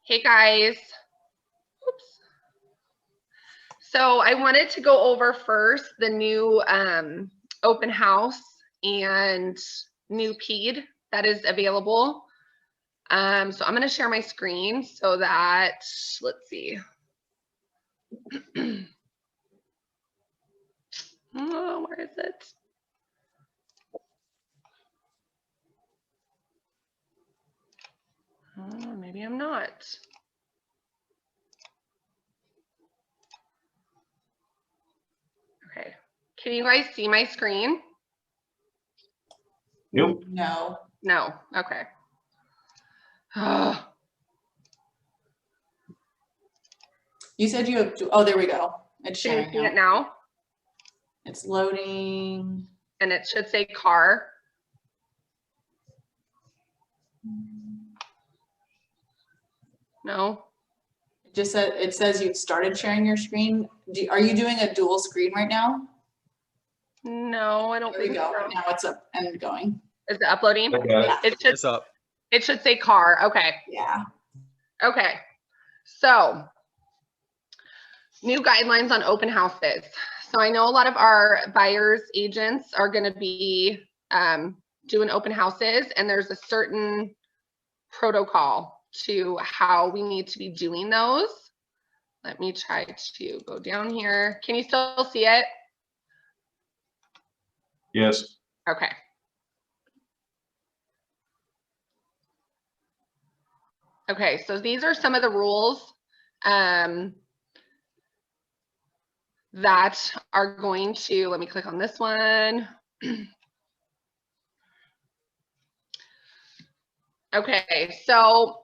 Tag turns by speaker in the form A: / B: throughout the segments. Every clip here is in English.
A: Hey guys. Oops. So I wanted to go over first the new open house and new PED that is available. So I'm going to share my screen so that, let's see. Oh, where is it? Oh, maybe I'm not. Okay. Can you guys see my screen?
B: Nope.
C: No.
A: No. Okay. Oh.
C: You said you have to, oh, there we go. It's
A: Can you
C: sharing
A: see it now?
C: It's loading.
A: And it should say car. No.
C: Just said, it says you've started sharing your screen. Are you doing a dual screen right now?
A: No, I don't
C: There we
A: think
C: go.
A: so.
C: Now it's up and going.
A: Is it uploading?
B: Okay.
A: It's up. It should say car. Okay.
C: Yeah.
A: Okay. So new guidelines on open houses. So I know a lot of our buyers agents are going to be doing open houses, and there's a certain protocol to how we need to be doing those. Let me try to go down here. Can you still see it?
B: Yes.
A: Okay. Okay, so these are some of the rules that are going to, let me click on this one. Okay, so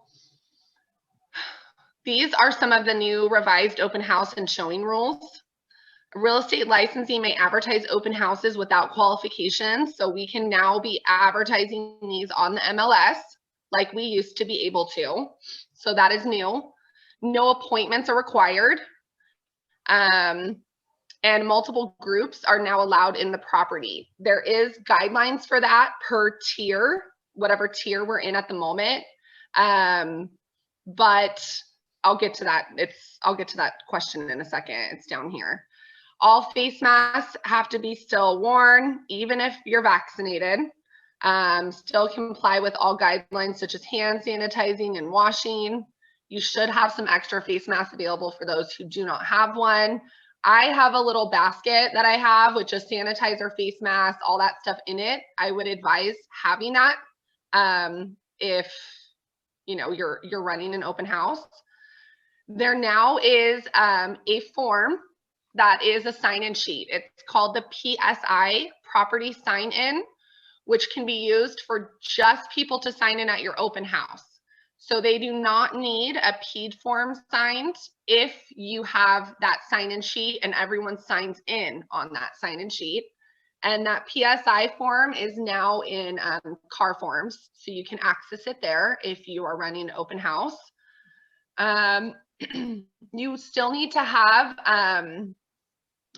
A: these are some of the new revised open house and showing rules. Real estate licensing may advertise open houses without qualifications. So we can now be advertising these on the MLS like we used to be able to. So that is new. No appointments are required. And multiple groups are now allowed in the property. There is guidelines for that per tier, whatever tier we're in at the moment. But I'll get to that. I'll get to that question in a second. It's down here. All face masks have to be still worn, even if you're vaccinated. Still comply with all guidelines such as hand sanitizing and washing. You should have some extra face masks available for those who do not have one. I have a little basket that I have with just sanitizer, face mask, all that stuff in it. I would advise having that if you know you're running an open house. There now is a form that is a sign-in sheet. It's called the PSI, Property Sign-In, which can be used for just people to sign in at your open house. So they do not need a PED form signed if you have that sign-in sheet and everyone signs in on that sign-in sheet. And that PSI form is now in car forms, so you can access it there if you are running an open house. You still need to have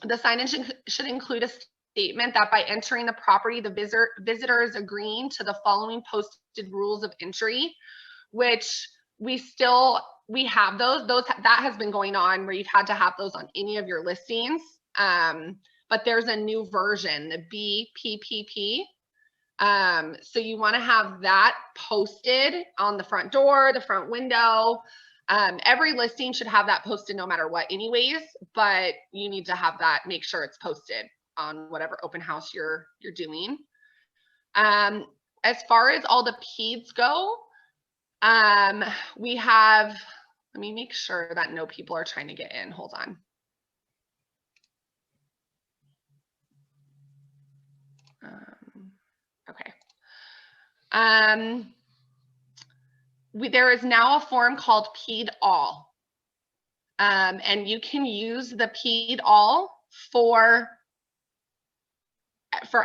A: the sign-in should include a statement that by entering the property, the visitor is agreeing to the following posted rules of entry, which we have those that has been going on where you've had to have those on any of your listings. But there's a new version, the BPPP. So you want to have that posted on the front door, the front window. Every listing should have that posted no matter what anyways, but you need to have that, make sure it's posted on whatever open house you're doing. As far as all the PEDs go, we have, let me make sure that no people are trying to get in. Hold on. Okay. There is now a form called PED All. And you can use the PED All for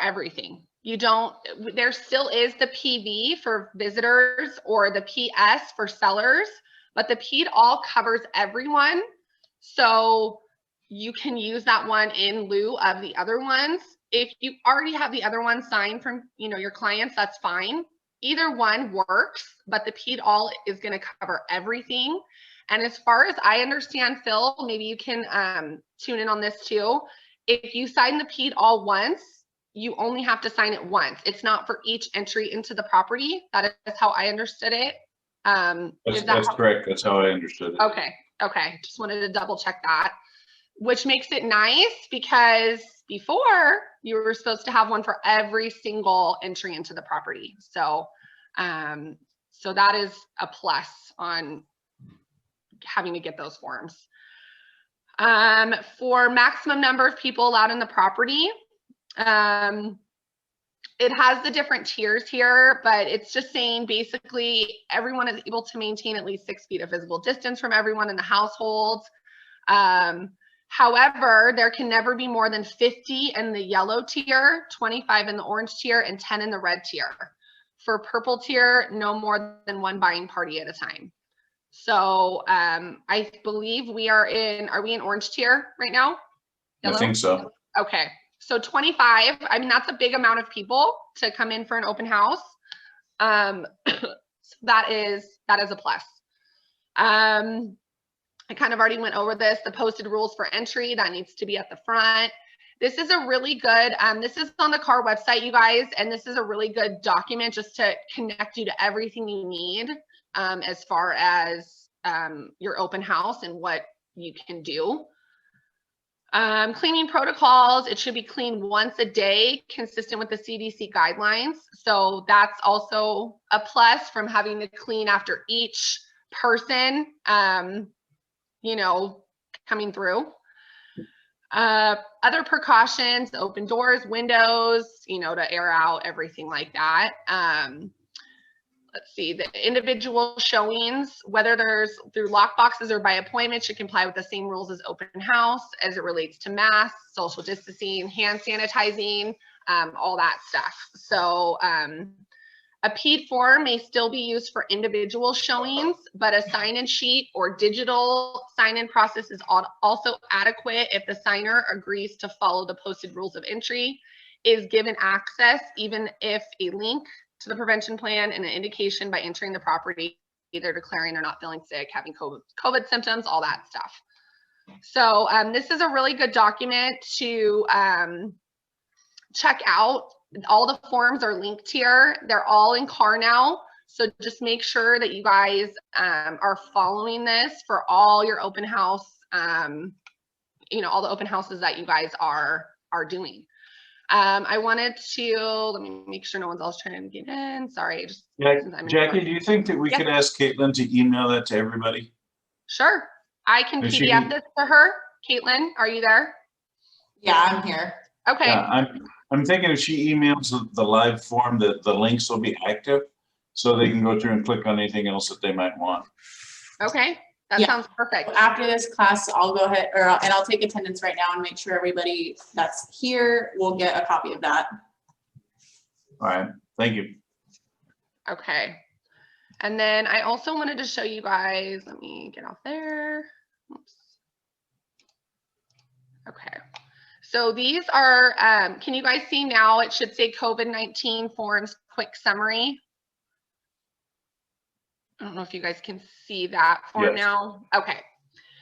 A: everything. You don't, there still is the PV for visitors or the PS for sellers, but the PED All covers everyone. So you can use that one in lieu of the other ones. If you already have the other one signed from, you know, your clients, that's fine. either one works, but the PED all is going to cover everything. And as far as I understand, Phil, maybe you can tune in on this too. If you sign the PED all once, you only have to sign it once. It's not for each entry into the property. That is how I understood it.
B: That's correct. That's how I understood it.
A: Okay. Just wanted to double check that, which makes it nice because before you were supposed to have one for every single entry into the property. So, so that is a plus on having to get those forms. For maximum number of people allowed in the property, it has the different tiers here, but it's just saying basically everyone is able to maintain at least 6 feet of physical distance from everyone in the household. However, there can never be more than 50 in the yellow tier, 25 in the orange tier, and 10 in the red tier. For purple tier, no more than 1 buying party at a time. So I believe are we in orange tier right now? Yellow?
B: I think so.
A: Okay. So 25, I mean, that's a big amount of people to come in for an open house. So that is a plus. I kind of already went over this, the posted rules for entry, that needs to be at the front. This is a really good, this is on the CAR website, you guys, and this is a really good document just to connect you to everything you need as far as your open house and what you can do. Cleaning protocols, it should be cleaned once a day, consistent with the CDC guidelines. So that's also a plus from having to clean after each person, you know, coming through. Other precautions, open doors, windows, you know, to air out, everything like that. Let's see, the individual showings, whether there's through lock boxes or by appointment, should comply with the same rules as open house as it relates to masks, social distancing, hand sanitizing, all that stuff. So a PED form may still be used for individual showings, but a sign-in sheet or digital sign-in process is also adequate if the signer agrees to follow the posted rules of entry, is given access, even if a link to the prevention plan and an indication by entering the property, either declaring or not feeling sick, having COVID symptoms, all that stuff. So this is a really good document to check out. All the forms are linked here. They're all in CAR now. So just make sure that you guys are following this for all your open house, you know, all the open houses that you guys are doing. I wanted to, let me make sure no one's else trying to get in. Sorry. Just
B: Jackie, do you think that we could ask Caitlin to email that to everybody?
A: Sure. I can PDF this to her. Caitlin, are you there?
C: Yeah, I'm here.
A: Okay.
B: Yeah, I'm thinking if she emails the live form, that the links will be active so they can go through and click on anything else that they might want.
A: Okay. That sounds perfect.
C: After this class, I'll go ahead and I'll take attendance right now and make sure everybody that's here will get a copy of that.
B: All right. Thank you.
A: Okay. And then I also wanted to show you guys, let me get off there. Oops. Okay. So these are, can you guys see now? It should say COVID-19 forms quick summary. I don't know if you guys can see that form now. Okay.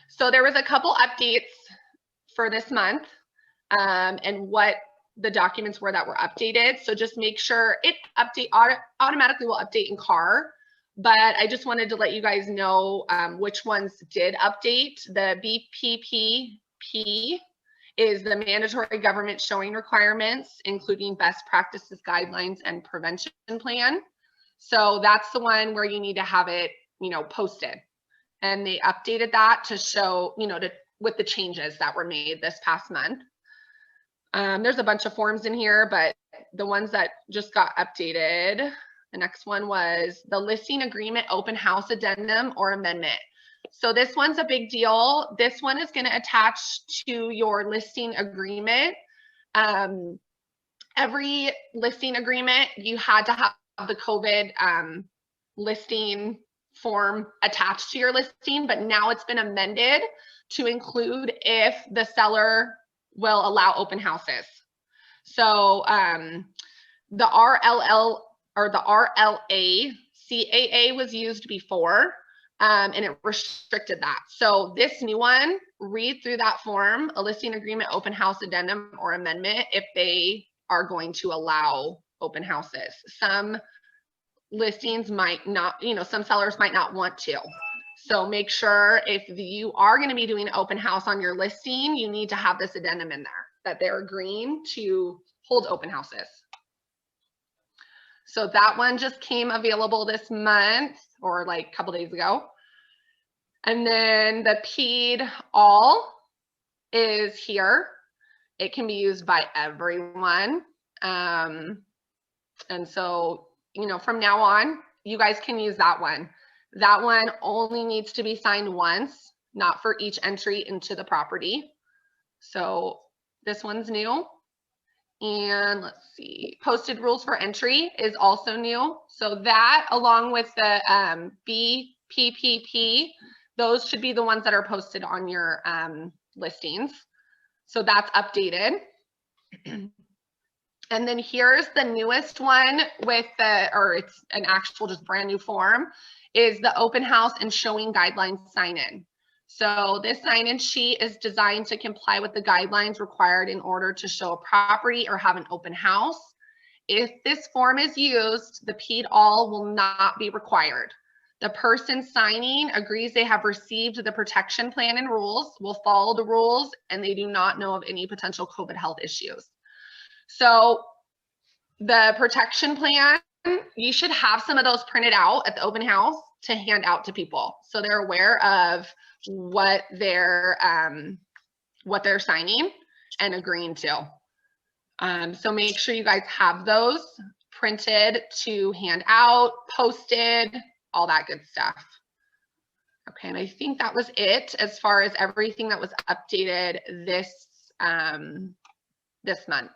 A: So there was a couple updates for this month and what the documents were that were updated. So just make sure it automatically will update in CAR. But I just wanted to let you guys know which ones did update. The BPPP is the mandatory government showing requirements, including best practices, guidelines, and prevention plan. So that's the one where you need to have it, you know, posted. And they updated that to show, you know, with the changes that were made this past month. There's a bunch of forms in here, but the ones that just got updated, the next one was the listing agreement open house addendum or amendment. So this one's a big deal. This one is going to attach to your listing agreement. Every listing agreement, you had to have the COVID listing form attached to your listing, but now it's been amended to include if the seller will allow open houses. So the or the RLA, CAA was used before, and it restricted that. So this new one, read through that form, a listing agreement, open house addendum or amendment, if they are going to allow open houses. Some listings might not, some sellers might not want to. So make sure if you are going to be doing an open house on your listing, you need to have this addendum in there that they're agreeing to hold open houses. So that one just came available this month or like a couple days ago. And then the PED all is here. It can be used by everyone. And so, from now on, you guys can use that one. That one only needs to be signed once, not for each entry into the property. So this one's new. And let's see, posted rules for entry is also new. So that, along with the BPPP, those should be the ones that are posted on your listings. So that's updated. And then here's the newest one with it's an actual just brand new form, is the open house and showing guidelines sign-in. So this sign-in sheet is designed to comply with the guidelines required in order to show a property or have an open house. If this form is used, the PED all will not be required. The person signing agrees they have received the protection plan and rules, will follow the rules, and they do not know of any potential COVID health issues. So the protection plan, you should have some of those printed out at the open house to hand out to people, so they're aware of what they're signing and agreeing to. So make sure you guys have those printed to hand out, posted, all that good stuff. Okay, and I think that was it as far as everything that was updated this month.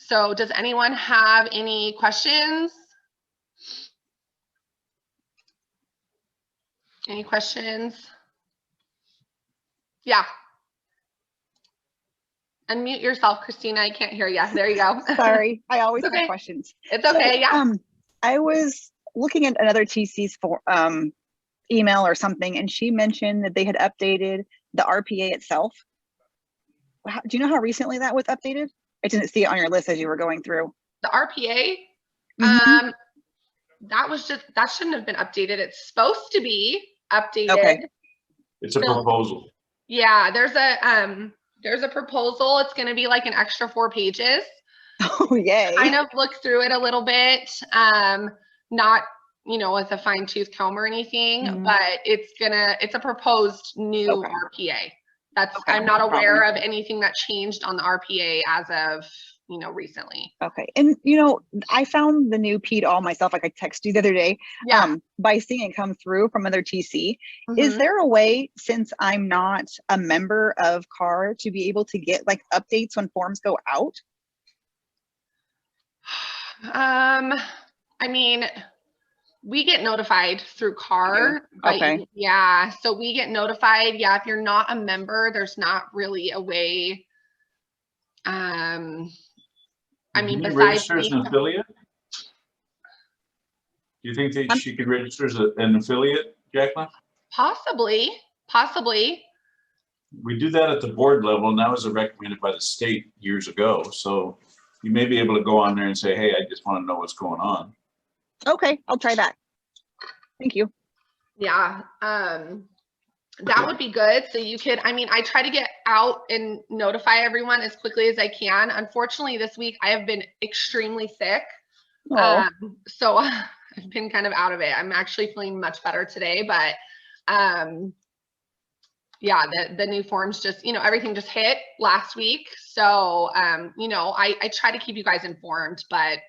A: So does anyone have any questions? Any questions? Yeah. Unmute yourself, Christina. I can't hear you. There you go.
D: Sorry, I always
A: Okay.
D: have questions.
A: It's okay.
D: So,
A: Yeah.
D: I was looking at another TC's for email or something, and she mentioned that they had updated the RPA itself. Do you know how recently that was updated? I didn't see it on your list as you were going through.
A: The RPA, that shouldn't have been updated. It's supposed to be updated.
D: Okay.
B: It's a proposal.
A: Yeah, there's a proposal. It's going to be like an extra 4 pages.
D: Oh, yay.
A: Kind of look through it a little bit. Not, with a fine tooth comb or anything, but it's a proposed new RPA.
D: Okay,
A: I'm not aware of anything that changed on the RPA as of, recently.
D: Okay. And, I found the new PED all myself, like I texted you the other day, by seeing it come through from another TC. Is there a way, since I'm not a member of CAR, to be able to get like updates when forms go out?
A: I mean, we get notified through CAR.
D: Okay.
A: Yeah. So we get notified. Yeah. If you're not a member, there's not really a way. I mean,
B: Can you
A: besides
B: register as an affiliate? Do you think that she could register as an affiliate, Jaclyn?
A: Possibly.
B: We do that at the board level, and that was recommended by the state years ago. So you may be able to go on there and say, hey, I just want to know what's going on.
D: Okay, I'll try that. Thank you.
A: Yeah. That would be good. So you could, I try to get out and notify everyone as quickly as I can. Unfortunately, this week I have been extremely sick. So I've been kind of out of it. I'm actually feeling much better today, but yeah, the new forms just, everything just hit last week. So, I try to keep you guys informed, but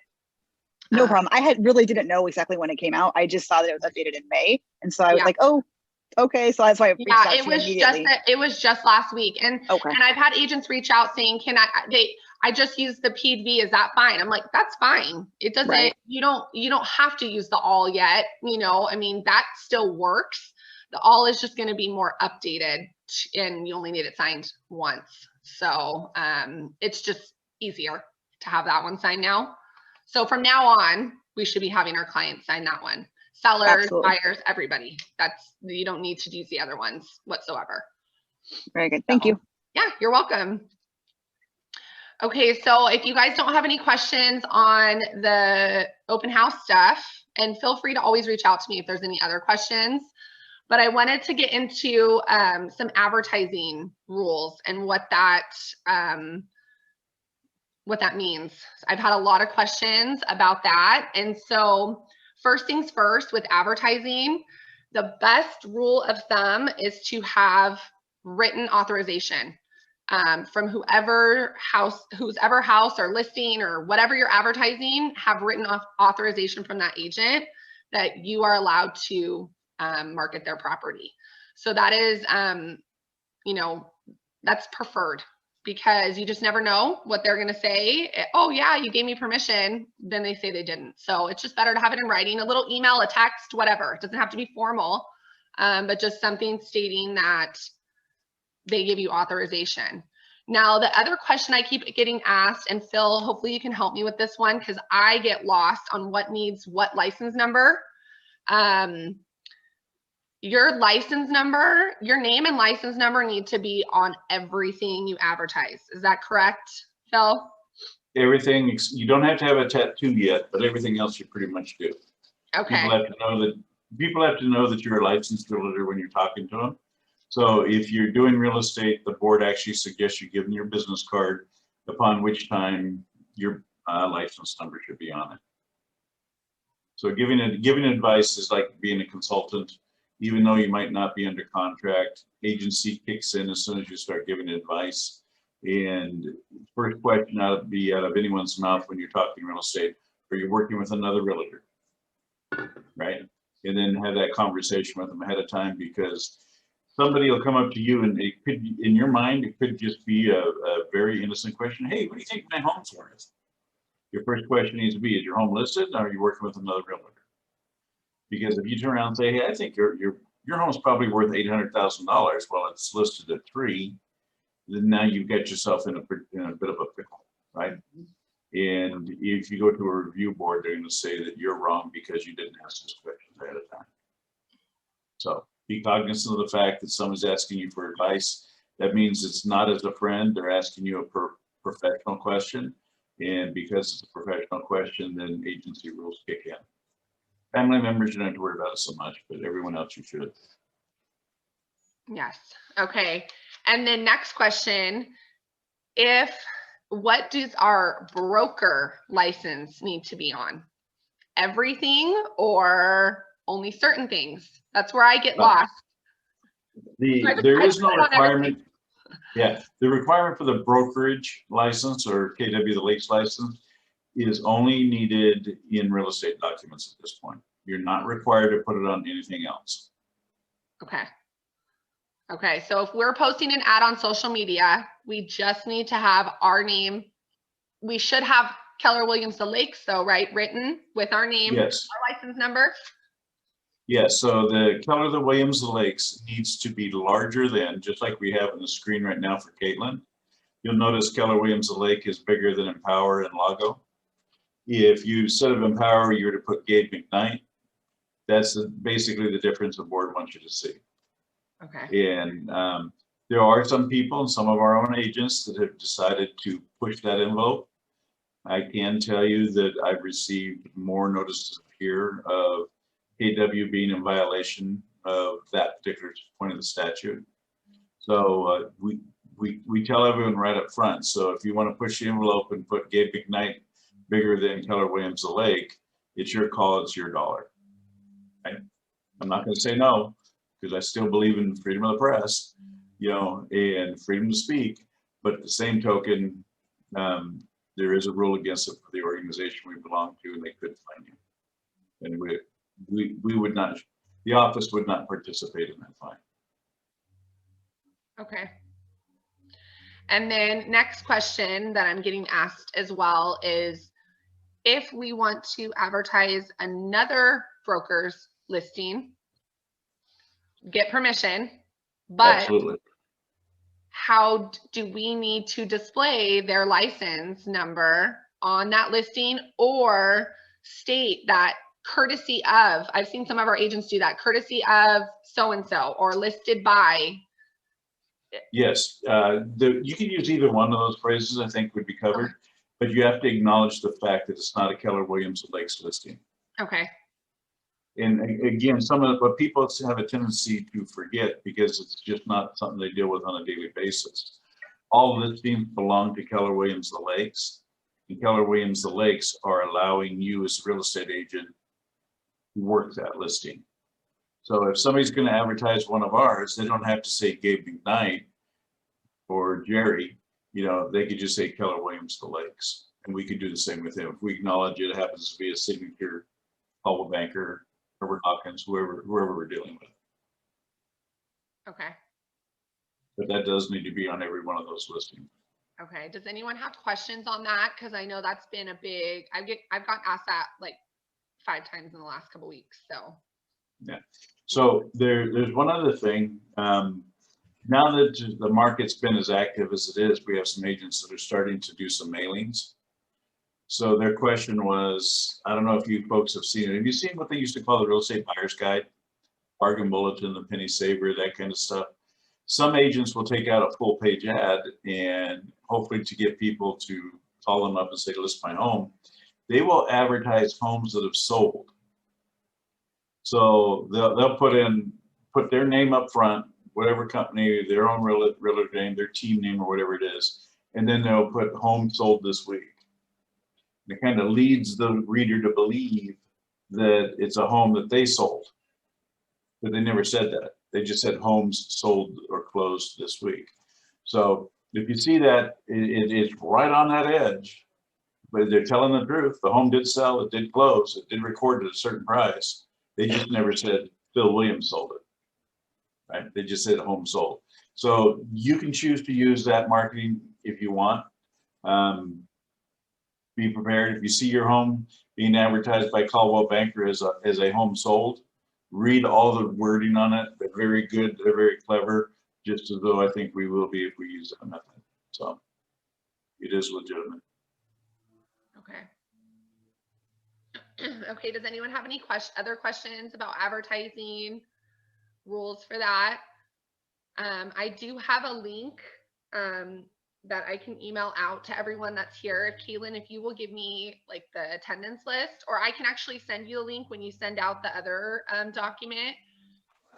D: no problem. I really didn't know exactly when it came out. I just saw that it was updated in May. And so I was like, oh, okay. So that's why I reached out to you immediately.
A: It was just last week. And I've had agents reach out saying, I just used the PED. Is that fine? I'm like, that's fine. It doesn't, you don't have to use the all yet. That still works. The all is just going to be more updated, and you only need it signed once. So it's just easier to have that one signed now. So from now on, we should be having our clients sign that one. Sellers,
D: Absolutely.
A: buyers, everybody. You don't need to use the other ones whatsoever.
D: Very good. Thank you.
A: Yeah, you're welcome. Okay, so if you guys don't have any questions on the open house stuff, and feel free to always reach out to me if there's any other questions, but I wanted to get into some advertising rules and what that means. I've had a lot of questions about that. And so first things first, with advertising, the best rule of thumb is to have written authorization from whoever house or listing or whatever you're advertising, have written authorization from that agent that you are allowed to market their property. So that is, that's preferred, because you just never know what they're going to say. Oh yeah, you gave me permission. Then they say they didn't. So it's just better to have it in writing, a little email, a text, whatever. It doesn't have to be formal, but just something stating that they give you authorization. Now, the other question I keep getting asked, and Phil, hopefully you can help me with this one, because I get lost on what needs what license number. Your license number, your name and license number need to be on everything you advertise. Is that correct, Phil?
B: Everything, you don't have to have a tattoo yet, but everything else you pretty much do.
A: Okay.
B: People have to know that you're a licensed realtor when you're talking to them. So if you're doing real estate, the board actually suggests you give them your business card, upon which time your license number should be on it. So giving advice is like being a consultant. Even though you might not be under contract, agency kicks in as soon as you start giving advice. And first question out of anyone's mouth when you're talking real estate: are you working with another realtor? Right? And then have that conversation with them ahead of time, because somebody will come up to you and it could, in your mind, it could just be a very innocent question. Hey, what do you think my home's worth? Your first question needs to be, is your home listed, or are you working with another realtor? Because if you turn around and say, hey, I think your home's probably worth $800,000, well, it's listed at $3 million, then now you've got yourself in a bit of a pickle, right? And if you go to a review board, they're going to say that you're wrong because you didn't ask those questions ahead of time. So be cognizant of the fact that someone's asking you for advice. That means it's not as a friend. They're asking you a professional question. And because it's a professional question, then agency rules kick in. Family members, you don't have to worry about it so much, but everyone else you should.
A: Yes. Okay. And then next question, what does our broker license need to be on? Everything or only certain things? That's where I get lost.
B: There is no requirement. Yeah, the requirement for the brokerage license, or KW the Lakes license, is only needed in real estate documents at this point. You're not required to put it on anything else.
A: Okay. Okay, so if we're posting an ad on social media, we just need to have our name. We should have Keller Williams the Lakes, though, right? Written with our name,
B: yes,
A: our license number.
B: Yes, so the Keller the Williams the Lakes needs to be larger than, just like we have on the screen right now for Caitlin. You'll notice Keller Williams the Lake is bigger than Empower and Lago. If you, instead of Empower, you were to put Gabe McKnight, that's basically the difference the board wants you to see.
A: Okay.
B: And there are some people and some of our own agents that have decided to push that envelope. I can tell you that I've received more notices here of KW being in violation of that particular point of the statute. So we tell everyone right up front. So if you want to push the envelope and put Gabe McKnight bigger than Keller Williams the Lake, it's your call, it's your dollar. Right? I'm not going to say no, because I still believe in freedom of the press, and freedom to speak. But at the same token, there is a rule against it for the organization we belong to, and they could fine you. And we would not, the office would not participate in that fine.
A: Okay. And then next question that I'm getting asked as well is, if we want to advertise another broker's listing, get permission, but
B: Absolutely.
A: How do we need to display their license number on that listing, or state that courtesy of, I've seen some of our agents do that, courtesy of so-and-so or listed by.
B: Yes, you can use either one of those phrases, I think would be covered, but you have to acknowledge the fact that it's not a Keller Williams Lakes listing.
A: Okay.
B: And again, some of what people have a tendency to forget because it's just not something they deal with on a daily basis. All listings belong to Keller Williams the Lakes, and Keller Williams the Lakes are allowing you as a real estate agent to work that listing. So if somebody's going to advertise one of ours, they don't have to say Gabe McKnight or Jerry, you know, they could just say Keller Williams the Lakes, and we could do the same with him. If we acknowledge it happens to be a signature, Paul Banker, Herbert Hawkins, whoever we're dealing with.
A: Okay.
B: But that does need to be on every one of those listings.
A: Okay. Does anyone have questions on that? Because I know that's been a big, I've gotten asked that like 5 times in the last couple of weeks. So.
B: Yeah. So there's one other thing. Now that the market's been as active as it is, we have some agents that are starting to do some mailings. So their question was, I don't know if you folks have seen it. Have you seen what they used to call the real estate buyer's guide? Bargain bulletin, the penny saver, that kind of stuff. Some agents will take out a full page ad and hopefully to get people to call them up and say, list my home. They will advertise homes that have sold. So they'll put their name up front, whatever company, their own realtor name, their team name, or whatever it is, and then they'll put home sold this week. And it kind of leads the reader to believe that it's a home that they sold, but they never said that. They just said homes sold or closed this week. So if you see that, it's right on that edge, but they're telling the truth. The home did sell, it did close, it did record at a certain price. They just never said Phil Williams sold it, right? They just said home sold. So you can choose to use that marketing if you want. Be prepared. If you see your home being advertised by Caldwell Banker as a home sold, read all the wording on it. They're very good. They're very clever, just as though I think we will be if we use that method. So it is legitimate.
A: Okay. Okay, does anyone have any other questions about advertising rules for that? I do have a link that I can email out to everyone that's here. Kaylin, if you will give me like the attendance list, or I can actually send you the link when you send out the other document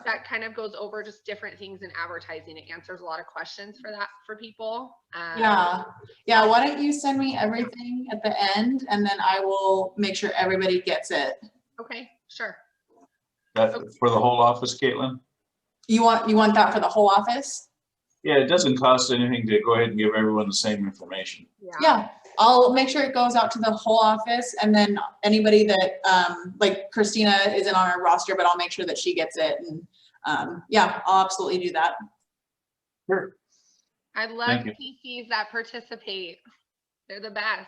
A: that kind of goes over just different things in advertising. It answers a lot of questions for people.
C: Yeah. Why don't you send me everything at the end, and then I will make sure everybody gets it.
A: Okay, sure.
B: That for the whole office, Caitlin?
C: You want that for the whole office?
B: Yeah, it doesn't cost anything to go ahead and give everyone the same information.
C: Yeah, I'll make sure it goes out to the whole office, and then anybody that like Christina isn't on our roster, but I'll make sure that she gets it. And yeah, I'll absolutely do that.
B: Sure.
A: I love PCs that participate. They're the best.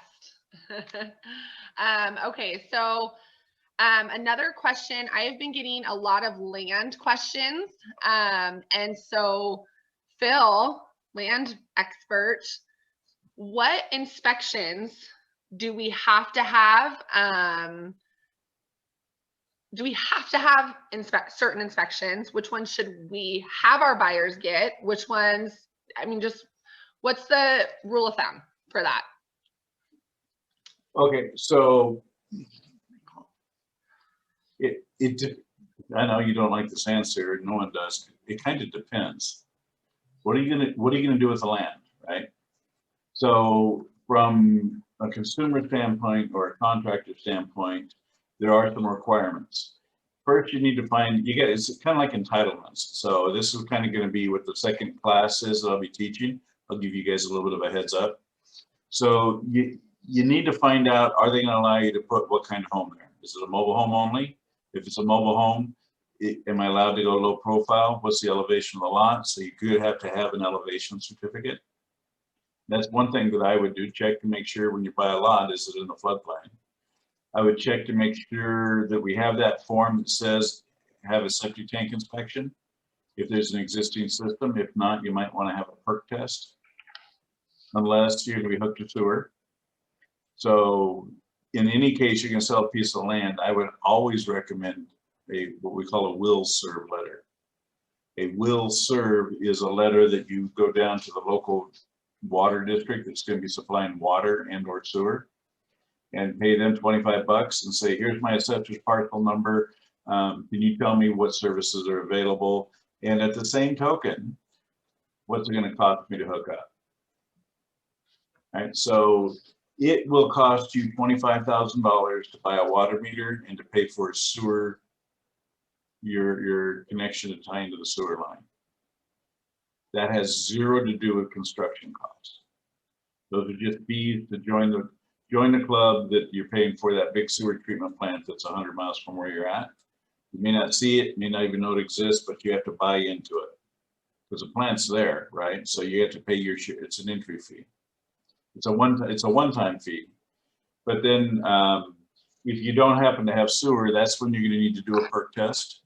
A: Okay, so another question, I have been getting a lot of land questions. And so Phil, land expert, what inspections do we have to have? Do we have to have certain inspections? Which ones should we have our buyers get? Which ones, I mean, just what's the rule of thumb for that?
B: Okay, so I know you don't like this answer, no one does. It kind of depends. What are you gonna do with the land, right? So from a consumer standpoint or a contractor standpoint, there are some requirements. First, you need to find, it's kind of like entitlements. So this is kind of going to be what the second class is that I'll be teaching. I'll give you guys a little bit of a heads up. So you need to find out, are they going to allow you to put what kind of home there? Is it a mobile home only? If it's a mobile home, am I allowed to go low profile? What's the elevation of the lot? So you could have to have an elevation certificate. That's one thing that I would do, check to make sure when you buy a lot, is it in the floodplain? I would check to make sure that we have that form that says have a septic tank inspection if there's an existing system. If not, you might want to have a perk test, unless you're going to be hooked to sewer. So in any case, you're gonna sell a piece of land, I would always recommend what we call a will serve letter. A will serve is a letter that you go down to the local water district that's gonna be supplying water and or sewer, and pay them $25 and say, here's my assessor's parcel number. Can you tell me what services are available? And at the same token, what's it gonna cost me to hook up? Right, so it will cost you $25,000 to buy a water meter and to pay for a sewer, your connection to tie into the sewer line. That has zero to do with construction costs. Those are just fees to join the club that you're paying for that big sewer treatment plant that's 100 miles from where you're at. You may not see it, may not even know it exists, but you have to buy into it because the plant's there, right? So you have to pay your share. It's an entry fee. It's a one-time fee. But then if you don't happen to have sewer, that's when you're going to need to do a perk test.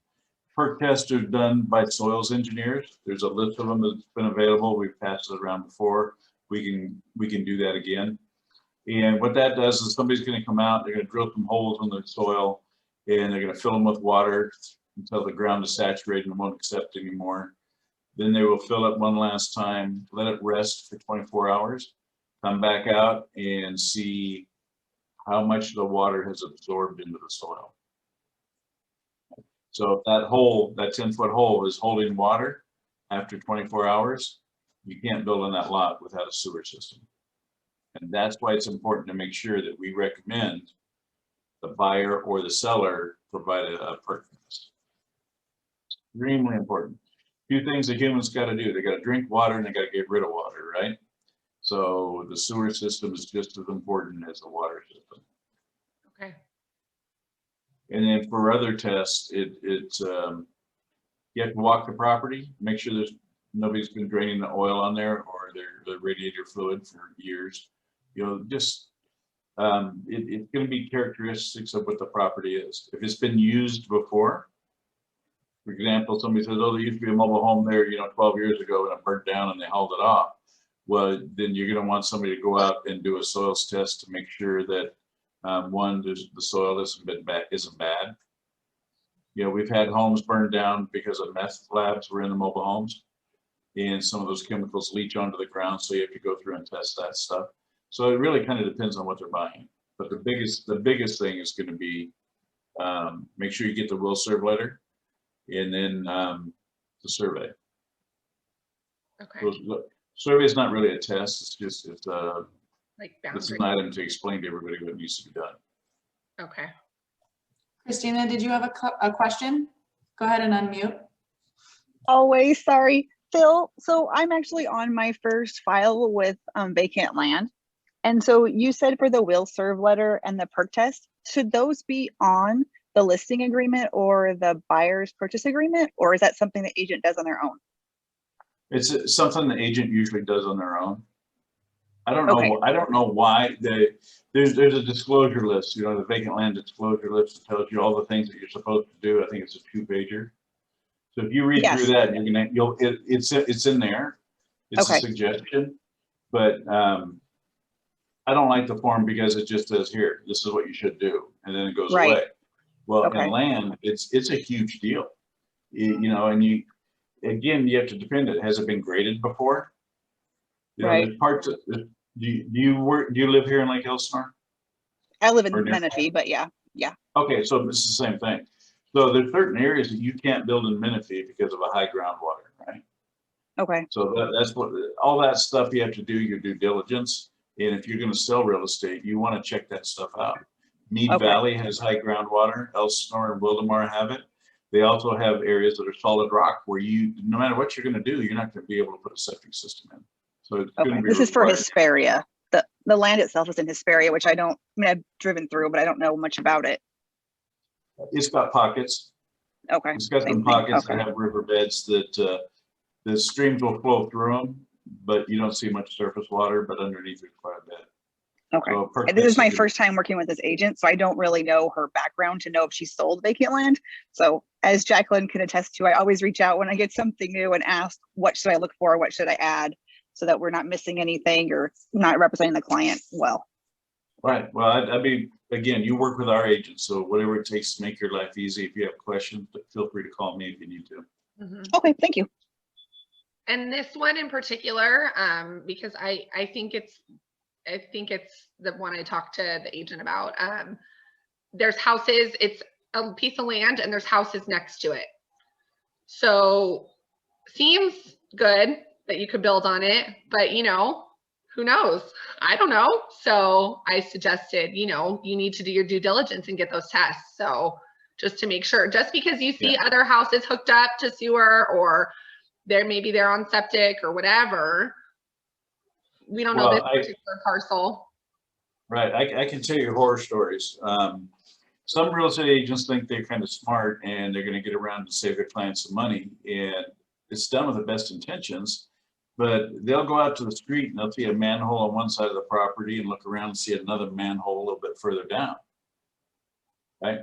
B: Perk tests are done by soils engineers. There's a list of them that's been available. We've passed it around before. We can do that again. And what that does is somebody's going to come out, they're going to drill some holes in the soil, and they're going to fill them with water until the ground is saturated and won't accept anymore. Then they will fill it one last time, let it rest for 24 hours, come back out and see how much the water has absorbed into the soil. So if that hole, that 10-foot hole is holding water after 24 hours, you can't build on that lot without a sewer system. And that's why it's important to make sure that we recommend the buyer or the seller provide a perk test. Extremely important. Few things that humans got to do. They got to drink water and they got to get rid of water, right? So the sewer system is just as important as the water system.
A: Okay.
B: And then for other tests, you have to walk the property, make sure nobody's been draining the oil on there or their radiator fluid for years. You know, just it's going to be characteristics of what the property is. If it's been used before, for example, somebody says, "Oh, there used to be a mobile home there, 12 years ago, and it burnt down, and they hauled it off." Well, then you're going to want somebody to go out and do a soils test to make sure that one, the soil isn't bad. You know, we've had homes burned down because of meth labs were in the mobile homes, and some of those chemicals leach onto the ground, so you have to go through and test that stuff. So it really kind of depends on what they're buying. But the biggest thing is going to be make sure you get the will serve letter, and then the survey.
A: Okay.
B: Survey is not really a test. It's
A: Like
B: it's
A: boundary.
B: an item to explain to everybody what needs to be done.
A: Okay.
C: Christina, did you have a question? Go ahead and unmute.
D: Always, sorry. Phil, so I'm actually on my first file with vacant land. And so you said for the will serve letter and the perk test, should those be on the listing agreement or the buyer's purchase agreement? Or is that something the agent does on their own?
B: It's something the agent usually does on their own. I don't know.
D: Okay.
B: I don't know why there's a disclosure list. You know, the vacant land disclosure list that tells you all the things that you're supposed to do. I think it's a 2-pager. So if you read
D: Yes.
B: through that, it's in there. It's
D: Okay.
B: a suggestion, but I don't like the form because it just says here, this is what you should do, and then it goes
D: Right.
B: away. Well,
D: Okay.
B: in land, it's a huge deal. You know, and you have to defend it. Has it been graded before? You know,
D: Right.
B: there's parts of, do you live here in Lake Elsinore?
D: I live in
B: Or near-
D: Menifee, but yeah.
B: Okay, so it's the same thing. So there's certain areas that you can't build in Menifee because of a high groundwater, right?
D: Okay.
B: So that's what all that stuff you have to do your due diligence. And if you're going to sell real estate, you want to check that stuff out. Mead
D: Okay.
B: Valley has high groundwater. Elsinore and Wildemar have it. They also have areas that are solid rock where no matter what you're going to do, you're not going to be able to put a septic system in. So it's going
D: Okay.
B: to be
D: This is for
B: required.
D: Hesperia. The land itself is in Hesperia, which I've driven through, but I don't know much about it.
B: It's got pockets.
D: Okay.
B: It's got
D: Same
B: some
D: thing.
B: pockets
D: Okay.
B: that have riverbeds that the streams will flow through them, but you don't see much surface water, but underneath it's quite a bit.
D: Okay.
B: So perk
D: And this is
B: test
D: my
B: good.
D: first time working with this agent, so I don't really know her background to know if she sold vacant land. So as Jaclyn can attest to, I always reach out when I get something new and ask, what should I look for? What should I add? So that we're not missing anything or not representing the client well.
B: Right. Well, I mean, again, you work with our agents, so whatever it takes to make your life easy. If you have questions, feel free to call me if you need to.
D: Okay, thank you.
A: And this one in particular, because I think it's the one I talked to the agent about. There's houses, it's a piece of land and there's houses next to it. So seems good that you could build on it, but you know, who knows? I don't know. So I suggested, you know, you need to do your due diligence and get those tests. So just to make sure, just because you see other houses hooked up to sewer or maybe they're on septic or whatever, we don't know this particular parcel.
B: Right. I can tell you horror stories. Some real estate agents think they're kind of smart and they're going to get around to save their clients some money. And it's done with the best intentions, but they'll go out to the street and they'll see a manhole on one side of the property and look around and see another manhole a little bit further down. Right.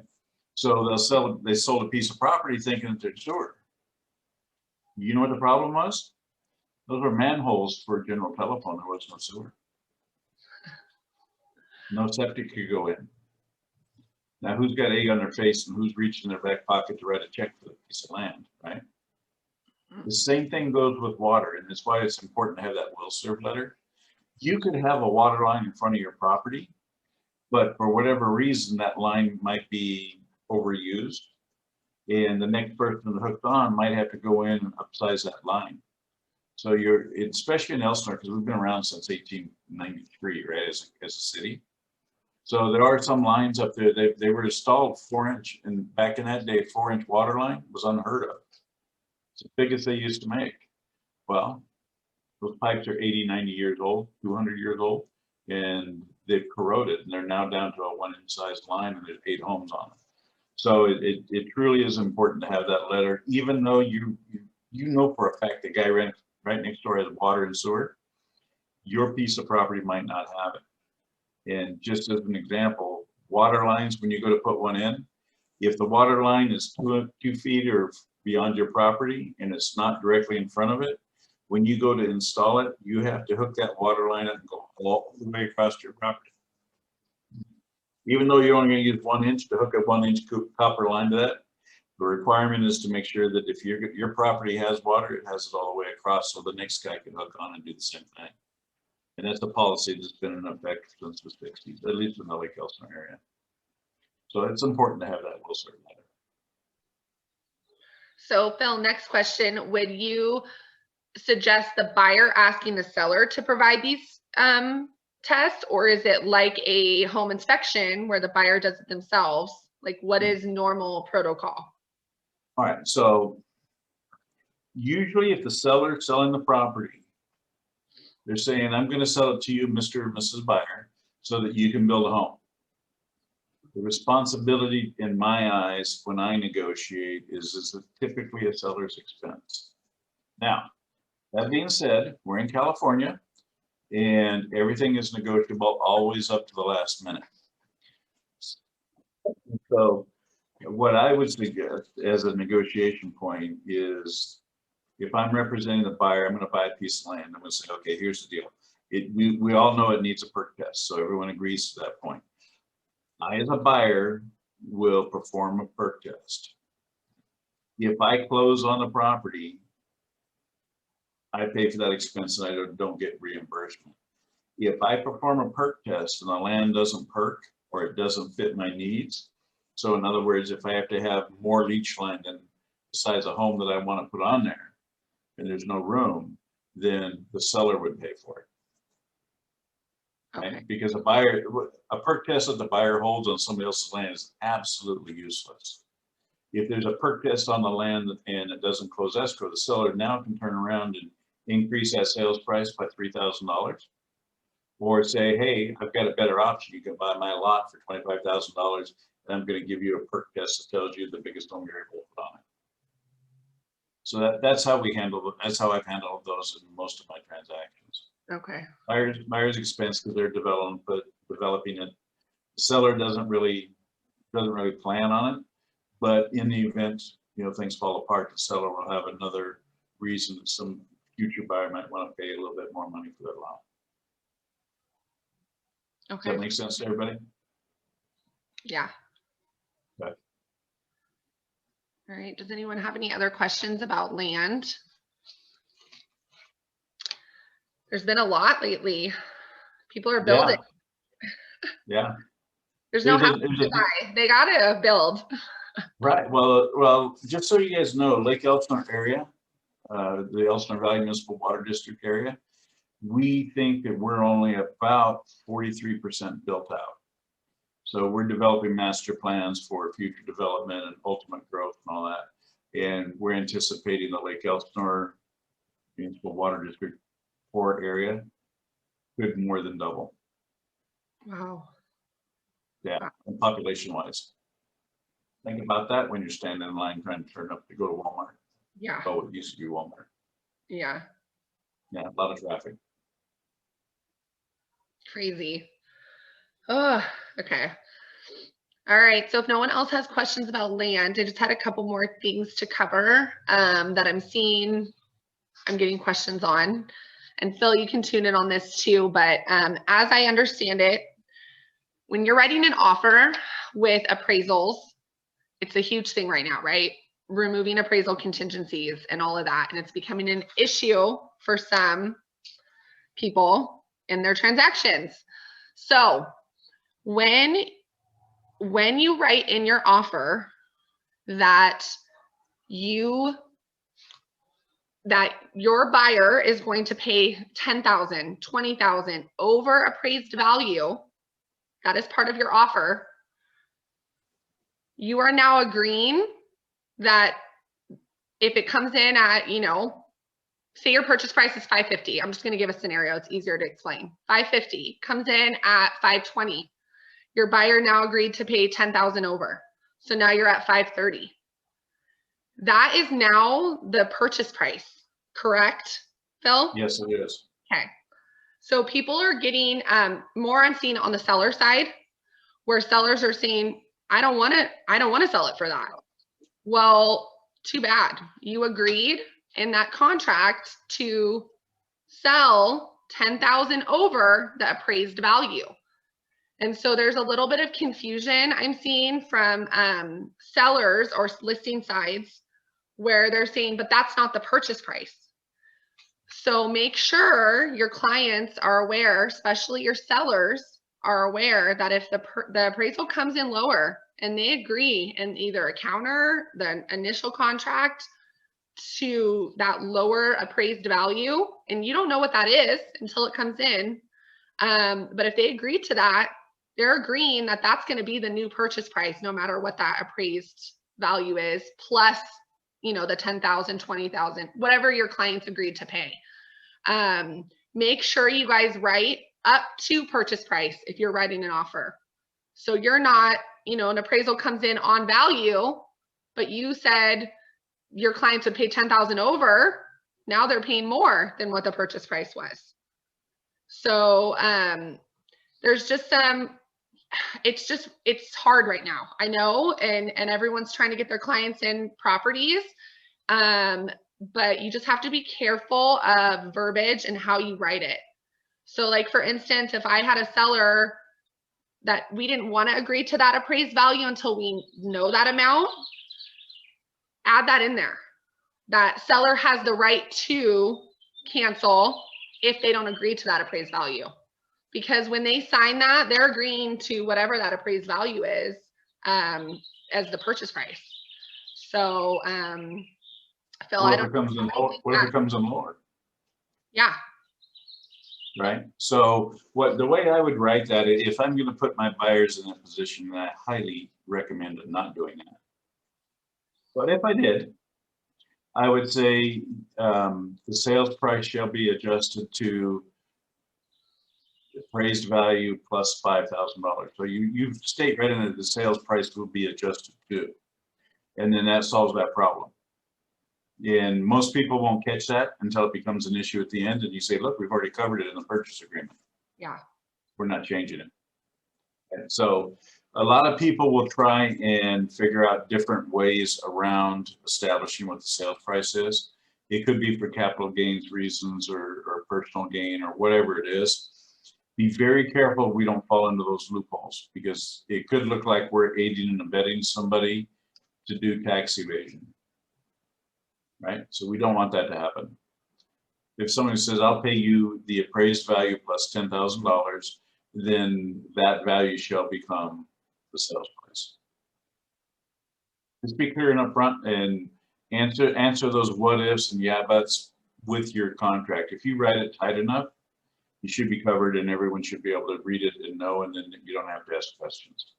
B: So they sold a piece of property thinking that they're sewer. You know what the problem was? Those were manholes for a general telephone. There was no sewer. No septic could go in. Now, who's got egg on their face and who's reached in their back pocket to write a check for the piece of land, right? The same thing goes with water, and that's why it's important to have that will serve letter. You could have a water line in front of your property, but for whatever reason, that line might be overused, and the next person hooked on might have to go in and upsize that line. So especially in Elsinore, because we've been around since 1893, right, as a city. So there are some lines up there, they were installed 4-inch, and back in that day, 4-inch water line was unheard of. It's the biggest they used to make. Well, those pipes are 80, 90 years old, 200 years old, and they've corroded, and they're now down to a 1-inch sized line, and there's 8 homes on it. So it truly is important to have that letter, even though you know for a fact the guy right next door has water and sewer. Your piece of property might not have it. And just as an example, water lines, when you go to put one in, if the water line is 2 feet or beyond your property and it's not directly in front of it, when you go to install it, you have to hook that water line up and go all the way across your property. Even though you're only going to use 1 inch to hook a 1-inch copper line to that, the requirement is to make sure that if your property has water, it has it all the way across so the next guy can hook on and do the same thing. And that's a policy that's been in effect since the 60s, at least in the Lake Elsinore area. So it's important to have that will serve letter.
A: So Phil, next question, would you suggest the buyer asking the seller to provide these tests, or is it like a home inspection where the buyer does it themselves? Like, what is normal protocol?
B: All right, so usually if the seller is selling the property, they're saying, I'm going to sell it to you, Mr. or Mrs. Buyer, so that you can build a home. The responsibility in my eyes when I negotiate is typically a seller's expense. Now, that being said, we're in California and everything is negotiable always up to the last minute. So what I would suggest as a negotiation point is, if I'm representing the buyer, I'm going to buy a piece of land. I'm going to say, okay, here's the deal. We all know it needs a perk test, so everyone agrees to that point. I, as a buyer, will perform a perk test. If I close on the property, I pay for that expense and I don't get reimbursement. If I perform a perk test and the land doesn't perk or it doesn't fit my needs, so in other words, if I have to have more leach line than the size of home that I want to put on there, and there's no room, then the seller would pay for it.
A: Okay.
B: Right? Because a perk test that the buyer holds on somebody else's land is absolutely useless. If there's a perk test on the land and it doesn't close escrow, the seller now can turn around and increase that sales price by $3,000, or say, hey, I've got a better option. You can buy my lot for $25,000, and I'm going to give you a perk test that tells you the biggest home you're able to put on it. So that's how we handle it. That's how I've handled those in most of my transactions.
A: Okay.
B: Buyer's expense because they're developing it. The seller doesn't really plan on it, but in the event things fall apart, the seller will have another reason that some future buyer might want to pay a little bit more money for their lot. Does
A: Okay.
B: that make sense to everybody?
A: Yeah.
B: Okay.
A: All right. Does anyone have any other questions about land? There's been a lot lately. People are building.
B: Yeah.
A: There's no
B: There's a-
A: house
B: there's
A: to
B: a-
A: buy. They gotta build.
B: Right. Well, just so you guys know, Lake Elsinore area, the Elsinore Valley Municipal Water District area, we think that we're only about 43% built out. So we're developing master plans for future development and ultimate growth and all that. And we're anticipating the Lake Elsinore Municipal Water District port area could more than double.
A: Wow.
B: Yeah, and population wise. Think about that when you're standing in line trying to turn up to go to Walmart.
A: Yeah.
B: Oh, it used to be Walmart.
A: Yeah.
B: Yeah, a lot of traffic.
A: Crazy. Oh, okay. All right. So if no one else has questions about land, I just had a couple more things to cover that I'm seeing. I'm getting questions on. And Phil, you can tune in on this too. But as I understand it, when you're writing an offer with appraisals, it's a huge thing right now, right? Removing appraisal contingencies and all of that. And it's becoming an issue for some people in their transactions. So when you write in your offer that your buyer is going to pay $10,000, $20,000 over appraised value, that is part of your offer, you are now agreeing that if it comes in at, say your purchase price is $550. I'm just going to give a scenario. It's easier to explain. $550 comes in at $520. Your buyer now agreed to pay $10,000 over. So now you're at $530. That is now the purchase price, correct, Phil?
B: Yes, it is.
A: Okay. So people are getting more, I'm seeing on the seller side, where sellers are saying, I don't want to sell it for that. Well, too bad. You agreed in that contract to sell $10,000 over the appraised value. And so there's a little bit of confusion I'm seeing from sellers or listing sides where they're saying, but that's not the purchase price. So make sure your clients are aware, especially your sellers are aware that if the appraisal comes in lower and they agree in either a counter, the initial contract to that lower appraised value, and you don't know what that is until it comes in. But if they agree to that, they're agreeing that that's going to be the new purchase price, no matter what that appraised value is, plus, the 10,000, 20,000, whatever your clients agreed to pay. Make sure you guys write up to purchase price if you're writing an offer. So you're not, an appraisal comes in on value, but you said your clients would pay 10,000 over. Now they're paying more than what the purchase price was. So there's just it's hard right now. I know, and everyone's trying to get their clients in properties. But you just have to be careful of verbiage and how you write it. So like, for instance, if I had a seller that we didn't want to agree to that appraised value until we know that amount, add that in there. That seller has the right to cancel if they don't agree to that appraised value. Because when they sign that, they're agreeing to whatever that appraised value is as the purchase price. So, Phil,
B: What if it comes in lower?
A: Yeah.
B: Right. So the way I would write that, if I'm going to put my buyers in that position, I highly recommend not doing that. But if I did, I would say the sales price shall be adjusted to appraised value plus $5,000. So you state right in it, the sales price will be adjusted to, and then that solves that problem. And most people won't catch that until it becomes an issue at the end, and you say, look, we've already covered it in the purchase agreement.
A: Yeah.
B: We're not changing it. And so a lot of people will try and figure out different ways around establishing what the sales price is. It could be for capital gains reasons or personal gain or whatever it is. be very careful we don't fall into those loopholes, because it could look like we're aiding and abetting somebody to do tax evasion. Right? So we don't want that to happen. If somebody says, I'll pay you the appraised value plus $10,000, then that value shall become the sales price. Just be clear and upfront and answer those what ifs and yeah buts with your contract. If you write it tight enough, you should be covered and everyone should be able to read it and know, and then you don't have to ask questions.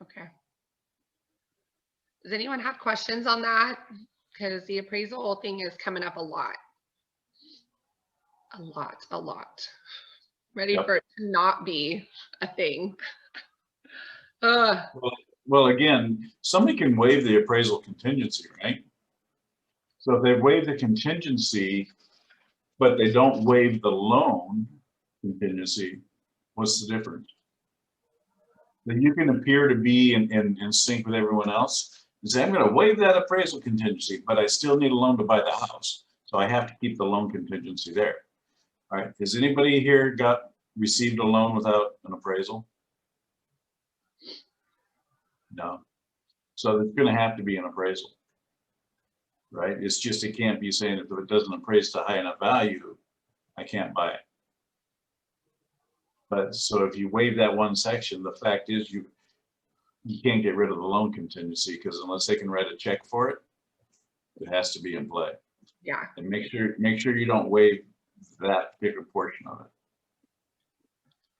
A: Okay. Does anyone have questions on that? Because the appraisal thing is coming up a lot. A lot. Ready
B: Yep.
A: for it to not be a thing.
B: Well, again, somebody can waive the appraisal contingency, right? So if they waive the contingency, but they don't waive the loan contingency, what's the difference? That you can appear to be in sync with everyone else and say, I'm going to waive that appraisal contingency, but I still need a loan to buy the house. So I have to keep the loan contingency there. All right. Has anybody here received a loan without an appraisal? No. So there's going to have to be an appraisal. Right? It's just, it can't be saying if it doesn't appraise to high enough value, I can't buy it. But so if you waive that one section, the fact is you can't get rid of the loan contingency, because unless they can write a check for it, it has to be in play.
A: Yeah.
B: And make sure you don't waive that particular portion of it.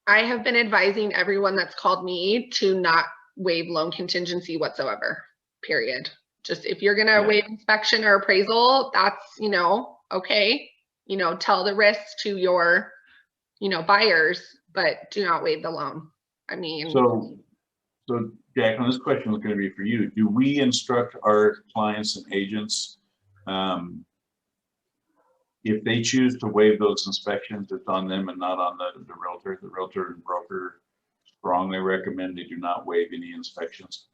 A: I have been advising everyone that's called me to not waive loan contingency whatsoever, period. Just if you're going to waive inspection or appraisal, that's, okay, tell the risk to your, buyers, but do not waive the loan. I mean. So
B: Jaclyn, this question is going to be for you. Do we instruct our clients and agents, if they choose to waive those inspections, it's on them and not on the realtor? The realtor and broker strongly recommend they do not waive any inspections.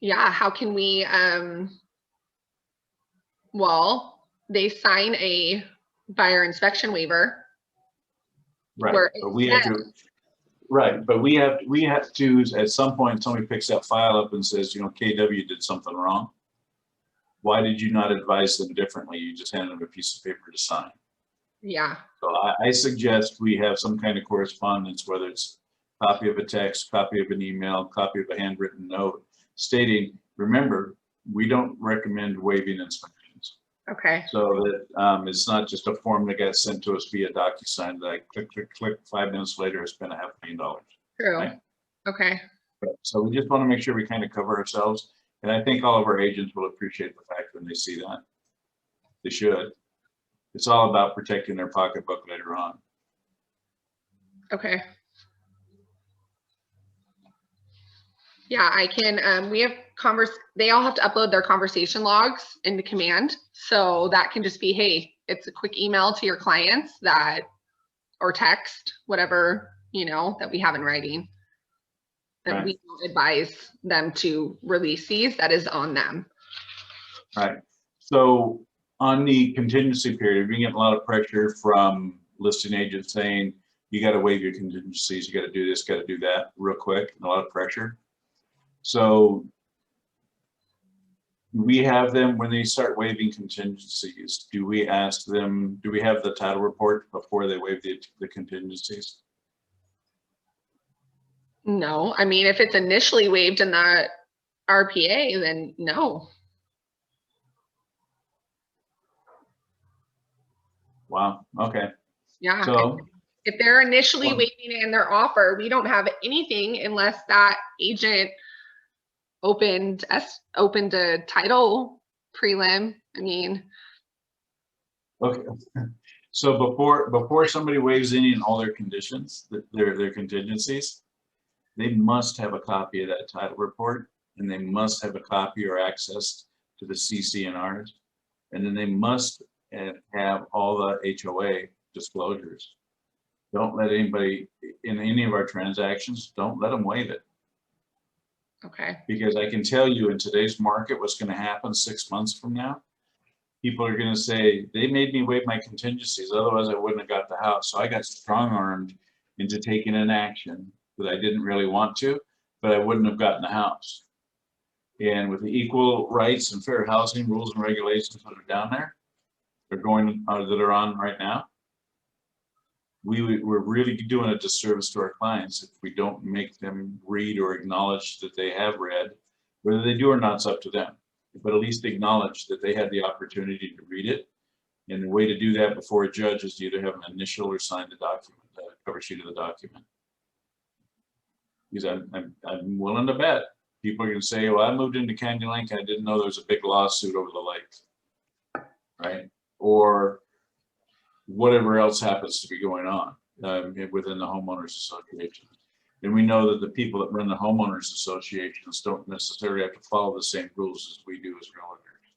A: Yeah, how can we, well, they sign a buyer inspection waiver.
B: Right, but we have to, right, but we have to, at some point, somebody picks that file up and says, KW did something wrong. Why did you not advise them differently? You just handed them a piece of paper to sign.
A: Yeah.
B: So I suggest we have some kind of correspondence, whether it's a copy of a text, copy of an email, copy of a handwritten note, stating, remember, we don't recommend waiving inspections.
A: Okay.
B: So that it's not just a form that got sent to us via DocuSign that I click, 5 minutes later, I spent $500,000.
A: True.
B: Right?
A: Okay.
B: So we just want to make sure we kind of cover ourselves. And I think all of our agents will appreciate the fact when they see that. They should. It's all about protecting their pocketbook later on.
A: Okay. Yeah, I can, we have they all have to upload their conversation logs into Command. So that can just be, hey, it's a quick email to your clients or text, whatever, that we have in writing, that
B: Right.
A: we don't advise them to release these, that is on them.
B: Right. So on the contingency period, we get a lot of pressure from listing agents saying, you got to waive your contingencies, you got to do this, got to do that real quick, and a lot of pressure. So we have them, when they start waiving contingencies, do we ask them, do we have the title report before they waive the contingencies?
A: No, I mean, if it's initially waived in the RPA, then no.
B: Wow, okay.
A: Yeah.
B: So
A: if they're initially waiving it in their offer, we don't have anything unless that agent opened a title prelim. I mean.
B: okay. So before somebody waives any and all their conditions, their contingencies, they must have a copy of that title report, and they must have a copy or access to the CC&Rs, and then they must have all the HOA disclosures. Don't let anybody in any of our transactions, don't let them waive it.
A: Okay.
B: Because I can tell you in today's market, what's going to happen 6 months from now, people are gonna say, they made me waive my contingencies, otherwise I wouldn't have got the house. So I got strong-armed into taking an action that I didn't really want to, but I wouldn't have gotten the house. And with the equal rights and fair housing rules and regulations that are down there, that are on right now, we're really doing a disservice to our clients if we don't make them read or acknowledge that they have read. Whether they do or not, it's up to them, but at least acknowledge that they had the opportunity to read it. And the way to do that before a judge is to either have an initial or sign the document, the cover sheet of the document. Because I'm willing to bet people are going to say, well, I moved into Canyon Lake, I didn't know there was a big lawsuit over the lake, right? Or whatever else happens to be going on within the homeowners association. And we know that the people that run the homeowners associations don't necessarily have to follow the same rules as we do as realtors,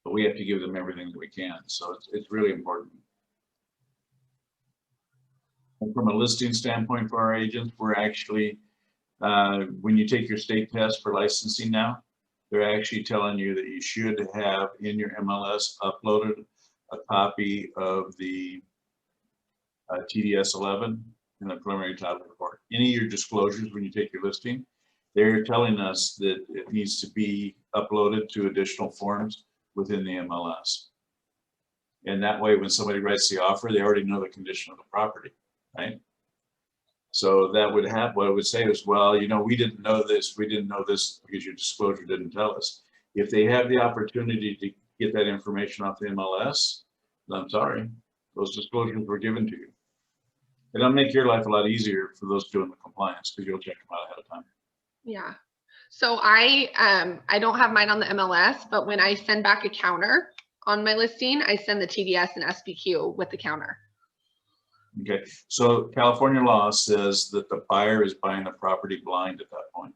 B: but we have to give them everything that we can. So it's really important. And from a listing standpoint for our agents, we're actually, when you take your state test for licensing now, they're actually telling you that you should have in your MLS uploaded a copy of the TDS 11 and the preliminary title report. Any of your disclosures when you take your listing, they're telling us that it needs to be uploaded to additional forms within the MLS. And that way, when somebody writes the offer, they already know the condition of the property, right? So that would have, what I would say is, well, you know, we didn't know this because your disclosure didn't tell us. If they have the opportunity to get that information off the MLS, then I'm sorry, those disclosures were given to you. It'll make your life a lot easier for those doing the compliance because you'll check them out ahead of time.
A: Yeah. So I don't have mine on the MLS, but when I send back a counter on my listing, I send the TDS and SPQ with the counter.
B: Okay, so California law says that the buyer is buying the property blind at that point.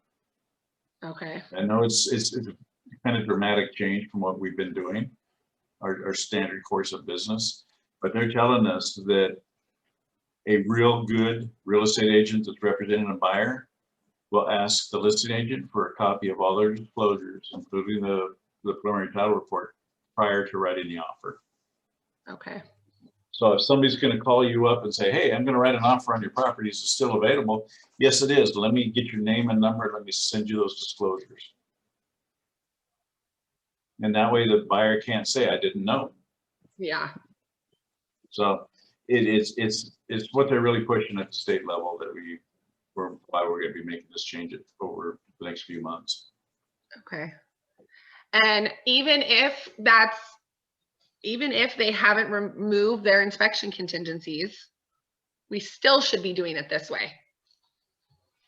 A: Okay.
B: I know it's a kind of dramatic change from what we've been doing, our standard course of business, but they're telling us that a real good real estate agent that's representing a buyer will ask the listing agent for a copy of all their disclosures, including the preliminary title report, prior to writing the offer.
A: Okay.
B: So if somebody's going to call you up and say, hey, I'm going to write an offer on your property, is it still available? Yes, it is. Let me get your name and number. Let me send you those disclosures. And that way the buyer can't say, I didn't know.
A: Yeah.
B: So it's what they're really pushing at the state level that why we're going to be making this change over the next few months.
A: Okay. And even if they haven't removed their inspection contingencies, we still should be doing it this way.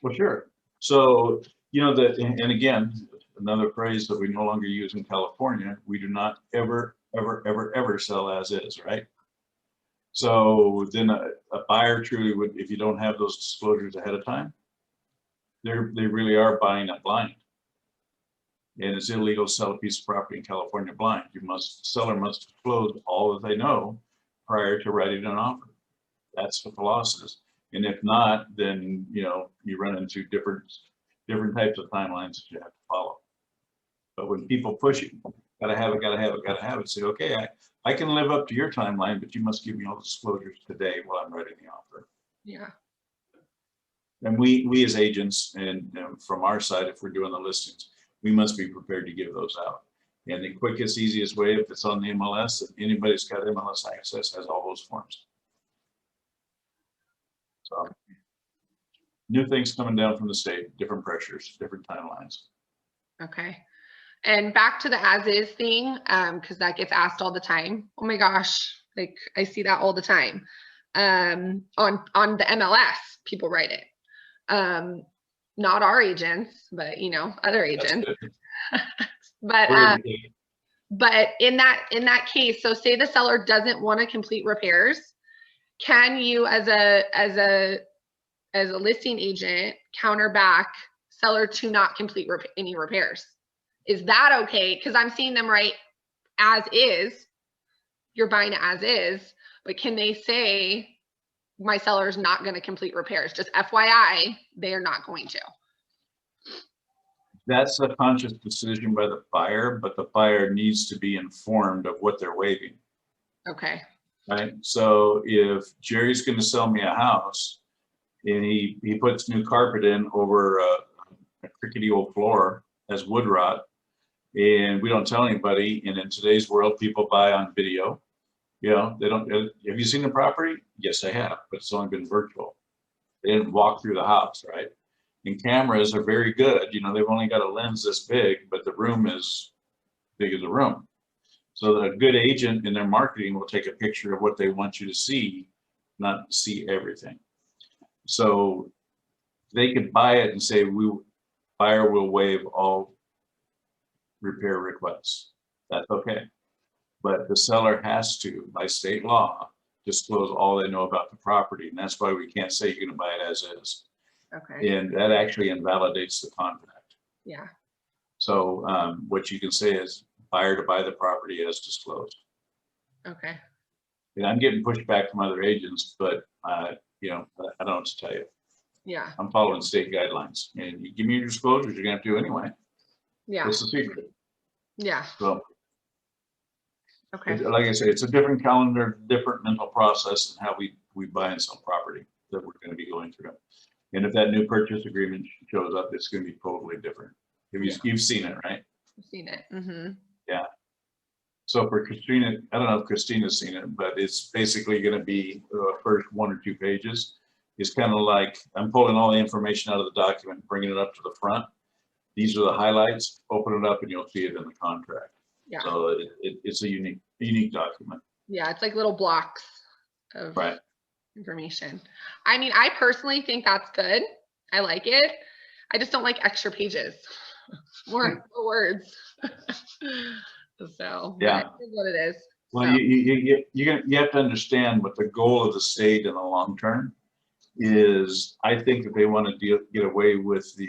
B: Well, sure. So, you know, and again, another phrase that we no longer use in California, we do not ever, ever, ever, ever sell as is, right? So then a buyer truly would, if you don't have those disclosures ahead of time, they really are buying it blind. And it's illegal to sell a piece of property in California blind. Seller must disclose all that they know prior to writing an offer. That's what the law says. And if not, then, you know, you run into different types of timelines that you have to follow. But when people push it, gotta have it, say, okay, I can live up to your timeline, but you must give me all the disclosures today while I'm writing the offer.
A: Yeah.
B: And we as agents, and from our side, if we're doing the listings, we must be prepared to give those out. And the quickest, easiest way, if it's on the MLS, if anybody's got MLS access, has all those forms. So new things coming down from the state, different pressures, different timelines.
A: Okay. And back to the as is thing, because that gets asked all the time. Oh my gosh, like I see that all the time. On the MLS, people write it. Not our agents, but you know, other agents. But in that case, so say the seller doesn't want to complete repairs, can you as a listing agent counter back seller to not complete any repairs? Is that okay? Because I'm seeing them write as is, you're buying it as is, but can they say my seller's not going to complete repairs? Just FYI, they are not going to.
B: That's a conscious decision by the buyer, but the buyer needs to be informed of what they're waiving,
A: Okay.
B: right? So if Jerry's going to sell me a house and he puts new carpet in over a crickety old floor as wood rot, and we don't tell anybody, and in today's world, people buy on video, you know, they don't, have you seen the property? Yes, I have, but it's only been virtual. They didn't walk through the house, right? And cameras are very good. You know, they've only got a lens this big, but the room is big as a room. So a good agent in their marketing will take a picture of what they want you to see, not see everything. So they could buy it and say, buyer will waive all repair requests. That's okay. But the seller has to, by state law, disclose all they know about the property. And that's why we can't say you're going to buy it as is.
A: Okay.
B: And that actually invalidates the contract.
A: Yeah.
B: So what you can say is buyer to buy the property as disclosed.
A: Okay.
B: And I'm getting pushback from other agents, but you know, I don't know what to tell you.
A: Yeah.
B: I'm following state guidelines, and you give me your disclosures, you're gonna have to do anyway.
A: Yeah.
B: It's a secret.
A: Yeah.
B: So
A: Okay.
B: like I say, it's a different calendar, different mental process in how we buy and sell property that we're gonna be going through. And if that new purchase agreement shows up, it's gonna be totally different. You've seen it, right?
A: I've seen it. Mm-hmm.
B: Yeah. So for Christina, I don't know if Christina's seen it, but it's basically going to be the first 1 or 2 pages. It's kind of like I'm pulling all the information out of the document, bringing it up to the front. These are the highlights. Open it up and you'll see it in the contract.
A: Yeah.
B: So it's a unique document.
A: Yeah. It's like little blocks of
B: Right.
A: information. I mean, I personally think that's good. I like it. I just don't like extra pages. More words. So
B: Yeah,
A: it is what it is.
B: well,
A: So.
B: you have to understand what the goal of the state in the long term is. I think that they want to get away with the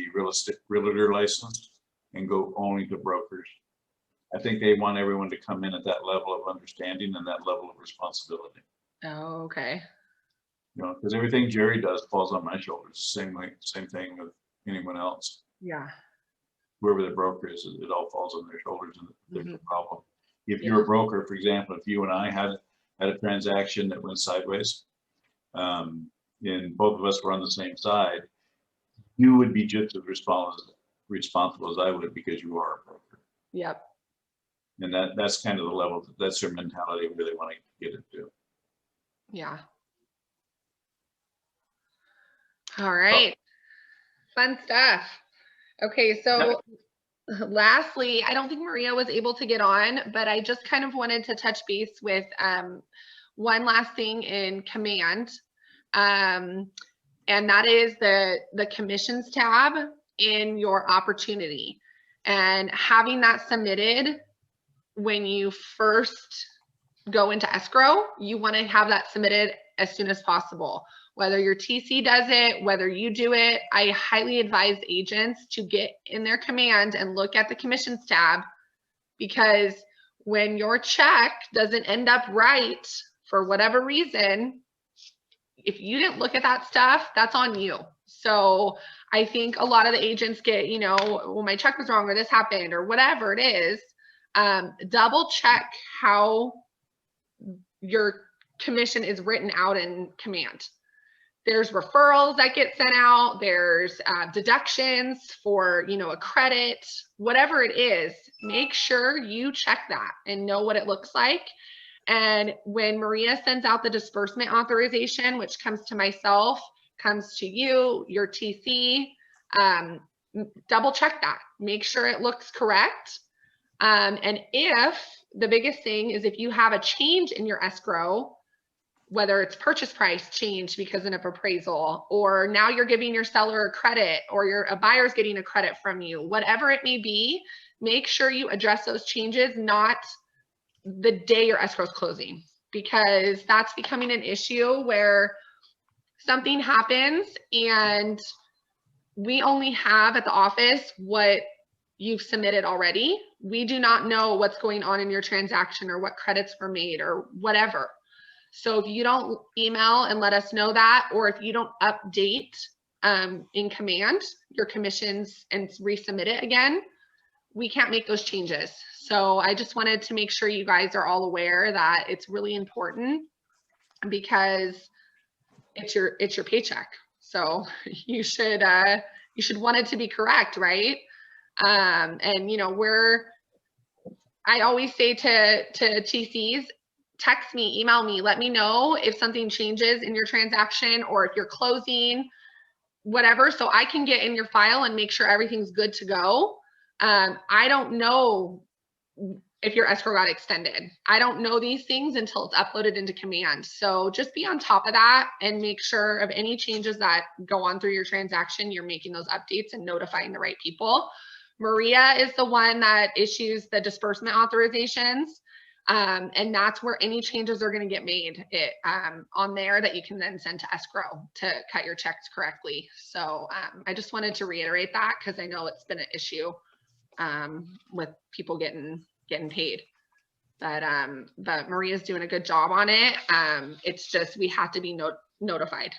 B: realtor license and go only to brokers. I think they want everyone to come in at that level of understanding and that level of responsibility.
A: Oh, okay.
B: You know, because everything Jerry does falls on my shoulders. Same thing with anyone else.
A: Yeah.
B: Whoever the broker is, it all falls on their shoulders, and there's a problem. If
A: Yeah.
B: you're a broker, for example, if you and I had a transaction that went sideways, and both of us were on the same side, you would be just as responsible as I would, because you are a broker.
A: Yep.
B: And that's kind of the level, that's their mentality where they want to get it to.
A: Yeah. All right. Fun stuff. Okay, so lastly, I don't think Maria was able to get on, but I just kind of wanted to touch base with one last thing in command. And that is the commissions tab in your opportunity, and having that submitted when you first go into escrow. You want to have that submitted as soon as possible. Whether your TC does it, whether you do it, I highly advise agents to get in their command and look at the commissions tab, because when your check doesn't end up right for whatever reason, if you didn't look at that stuff, that's on you. So I think a lot of the agents get, you know, well, my check was wrong, or this happened, or whatever it is. Double check how your commission is written out in command. There's referrals that get sent out. There's deductions for, you know, a credit, whatever it is. Make sure you check that and know what it looks like. And when Maria sends out the disbursement authorization, which comes to myself, comes to you, your TC, double check that. Make sure it looks correct. And if the biggest thing is if you have a change in your escrow, whether it's purchase price change because of an appraisal, or now you're giving your seller a credit, or a buyer's getting a credit from you, whatever it may be, make sure you address those changes, not the day your escrow is closing, because that's becoming an issue where something happens and we only have at the office what you've submitted already. We do not know what's going on in your transaction or what credits were made or whatever. So if you don't email and let us know that, or if you don't update in command, your commissions, and resubmit it again, we can't make those changes. So I just wanted to make sure you guys are all aware that it's really important, because it's your paycheck. So you should want it to be correct, right? And you know, I always say to TCs, text me, email me, let me know if something changes in your transaction or if you're closing, whatever, so I can get in your file and make sure everything's good to go. I don't know if your escrow got extended. I don't know these things until it's uploaded into command. So just be on top of that and make sure of any changes that go on through your transaction, you're making those updates and notifying the right people. Maria is the one that issues the disbursement authorizations. And that's where any changes are going to get made on there that you can then send to escrow to cut your checks correctly. So I just wanted to reiterate that, because I know it's been an issue with people getting paid. But Maria's doing a good job on it. It's just, we have to be notified,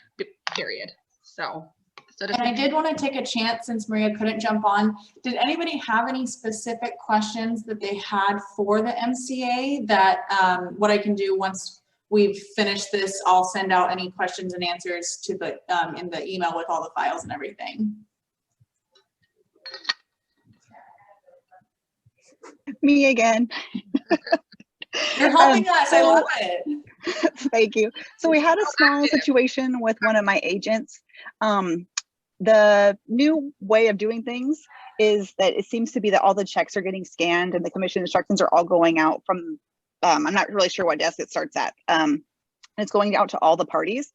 A: period. So and
C: I did want to take a chance, since Maria couldn't jump on. Did anybody have any specific questions that they had for the MCA that what I can do once we've finished this, I'll send out any questions and answers to the in the email with all the files and everything.
D: Me again.
C: You're helping us. I love it.
D: Thank you. So we had a small situation with one of my agents. The new way of doing things is that it seems to be that all the checks are getting scanned and the commission instructions are all going out from, I'm not really sure what desk it starts at. It's going out to all the parties.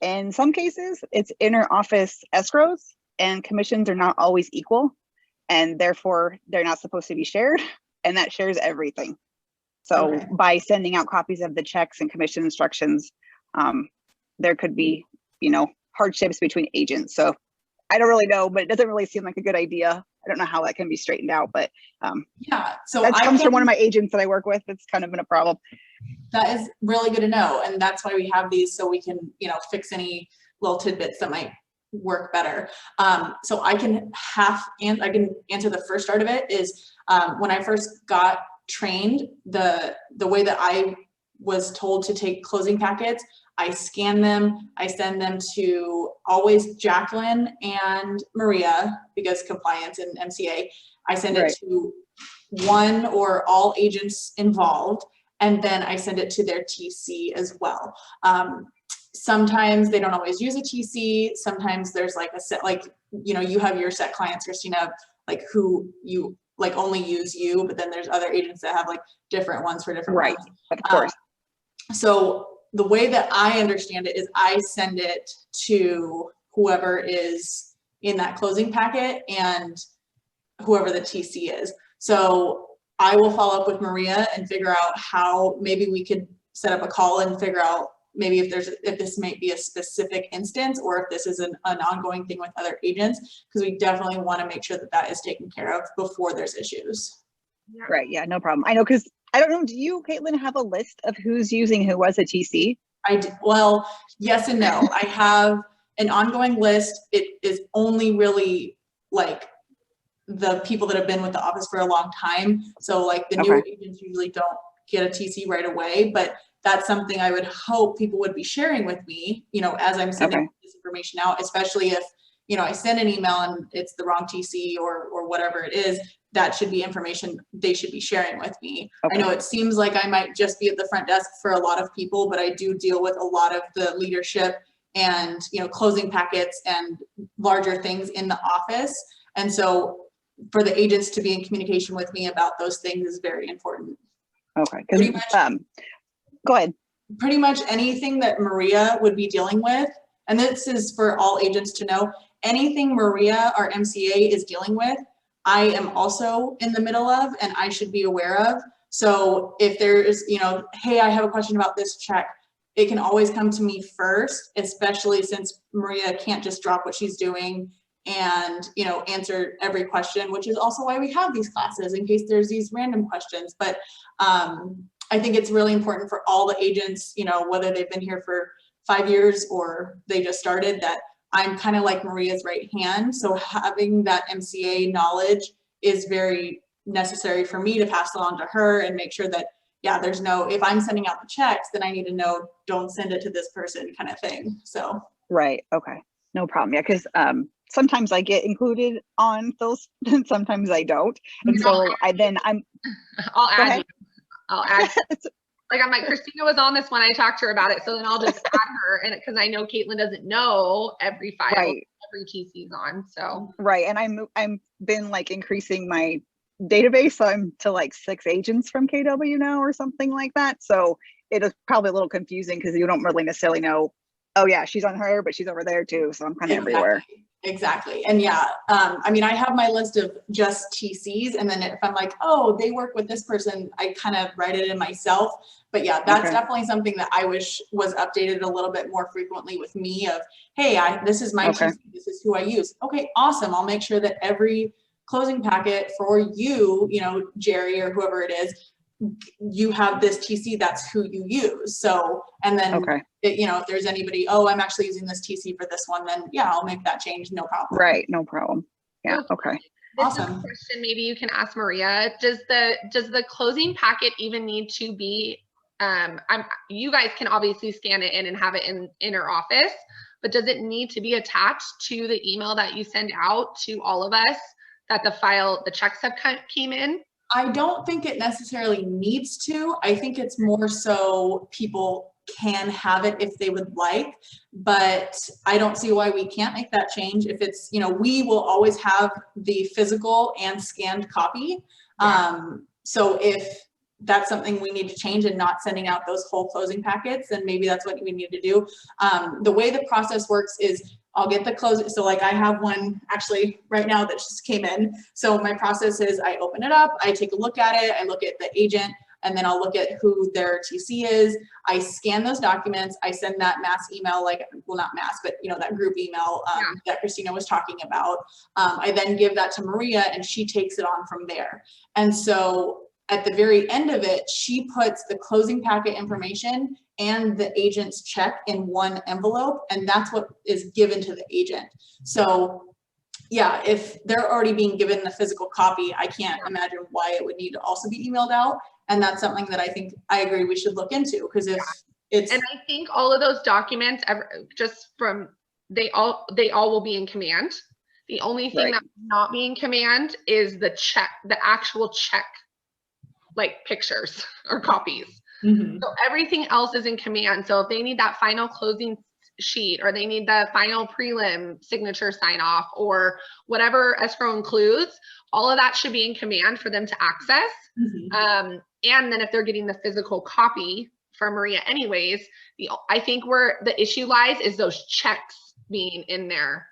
D: In some cases, it's inter-office escrows, and commissions are not always equal, and therefore they're not supposed to be shared, and that shares everything. So
C: Okay.
D: By sending out copies of the checks and commission instructions, there could be, you know, hardships between agents. So I don't really know, but it doesn't really seem like a good idea. I don't know how that can be straightened out, but
C: yeah. So
D: that comes from one of my agents that I work with. It's kind of been a problem.
C: That is really good to know, and that's why we have these, so we can, you know, fix any little tidbits that might work better. So I can answer the first part of it. Is when I first got trained, the way that I was told to take closing packets, I scan them, I send them to always Jaclyn and Maria, because compliance and MCA. I send it to one or all agents involved, and then I send it to their TC as well. Sometimes they don't always use a TC. Sometimes there's like a set, like, you know, you have your set clients, Christina, like who you like only use you, but then there's other agents that have like different ones for different ones.
D: Of course.
C: So the way that I understand it is I send it to whoever is in that closing packet and whoever the TC is. So I will follow up with Maria and figure out how maybe we could set up a call and figure out maybe if this might be a specific instance, or if this is an ongoing thing with other agents, because we definitely want to make sure that that is taken care of before there's issues.
D: Right. Yeah, no problem. I know, because I don't know, do you, Caitlin, have a list of who's using who as a TC?
C: Well, yes and no. I have an ongoing list. It is only really like the people that have been with the office for a long time. So like the new agents usually don't get a TC right away, but that's something I would hope people would be sharing with me, you know, as I'm sending this information out, especially if, you know, I send an email and it's the wrong TC or whatever it is. That should be information they should be sharing with me. I know it seems like I might just be at the front desk for a lot of people, but I do deal with a lot of the leadership and, you know, closing packets and larger things in the office. And so for the agents to be in communication with me about those things is very important.
D: Okay. Go ahead.
C: Pretty much anything that Maria would be dealing with, and this is for all agents to know, anything Maria, our MCA, is dealing with, I am also in the middle of, and I should be aware of. So if there's, you know, hey, I have a question about this check, it can always come to me first, especially since Maria can't just drop what she's doing and, you know, answer every question, which is also why we have these classes, in case there's these random questions. But I think it's really important for all the agents, you know, whether they've been here for 5 years or they just started, that I'm kind of like Maria's right hand. So having that MCA knowledge is very necessary for me to pass along to her and make sure that, yeah, there's no, if I'm sending out the checks, then I need to know, don't send it to this person kind of thing. So.
D: Right. Okay. No problem. Yeah. Cause, sometimes I get included on those and sometimes I don't. And so
A: I'll add you. I'll add. Like I'm like, Christina was on this when I talked to her about it. So then I'll just add her, and because I know Caitlin doesn't know every file,
D: right.
A: every TC's on. So
D: right. And I'm been like increasing my database. So I'm to like 6 agents from KW now or something like that. So it is probably a little confusing because you don't really necessarily know, oh yeah, she's on her, but she's over there too. So I'm kind of everywhere.
C: Exactly. And yeah, I mean, I have my list of just TCs, and then if I'm like, oh, they work with this person, I kind of write it in myself. But yeah, that's definitely something that I wish was updated a little bit more frequently with me of, hey, this is my TC, this is who I use. Okay, awesome. I'll make sure that every closing packet for you, you know, Jerry or whoever it is, you have this TC, that's who you use. So, and then, you know, if there's anybody, oh, I'm actually using this TC for this one, then yeah, I'll make that change. No problem.
D: Right. No problem. Yeah. Okay.
A: This is a question maybe you can ask Maria. Does the closing packet even need to be, you guys can obviously scan it in and have it in our office, but does it need to be attached to the email that you send out to all of us that the checks have came in?
C: I don't think it necessarily needs to. I think it's more so people can have it if they would like, but I don't see why we can't make that change. If it's, you know, we will always have the physical and scanned copy. So if that's something we need to change and not sending out those whole closing packets, then maybe that's what we need to do. The way the process works is I'll get the closing. So like I have one actually right now that just came in. So my process is I open it up, I take a look at it, I look at the agent, and then I'll look at who their TC is. I scan those documents. I send that mass email, like, well, not mass, but you know, that group email that Christina was talking about. I then give that to Maria and she takes it on from there. And so at the very end of it, she puts the closing packet information and the agent's check in one envelope, and that's what is given to the agent. So yeah, if they're already being given the physical copy, I can't imagine why it would need to also be emailed out. And that's something that I think I agree we should look into, because if it's,
A: and I think all of those documents, just from, they all will be in command. The only thing that's not being command is the check, the actual check, like pictures or copies. So everything else is in command. So if they need that final closing sheet, or they need the final prelim signature sign off, or whatever escrow includes, all of that should be in command for them to access. And then if they're getting the physical copy from Maria anyways, I think where the issue lies is those checks being in there.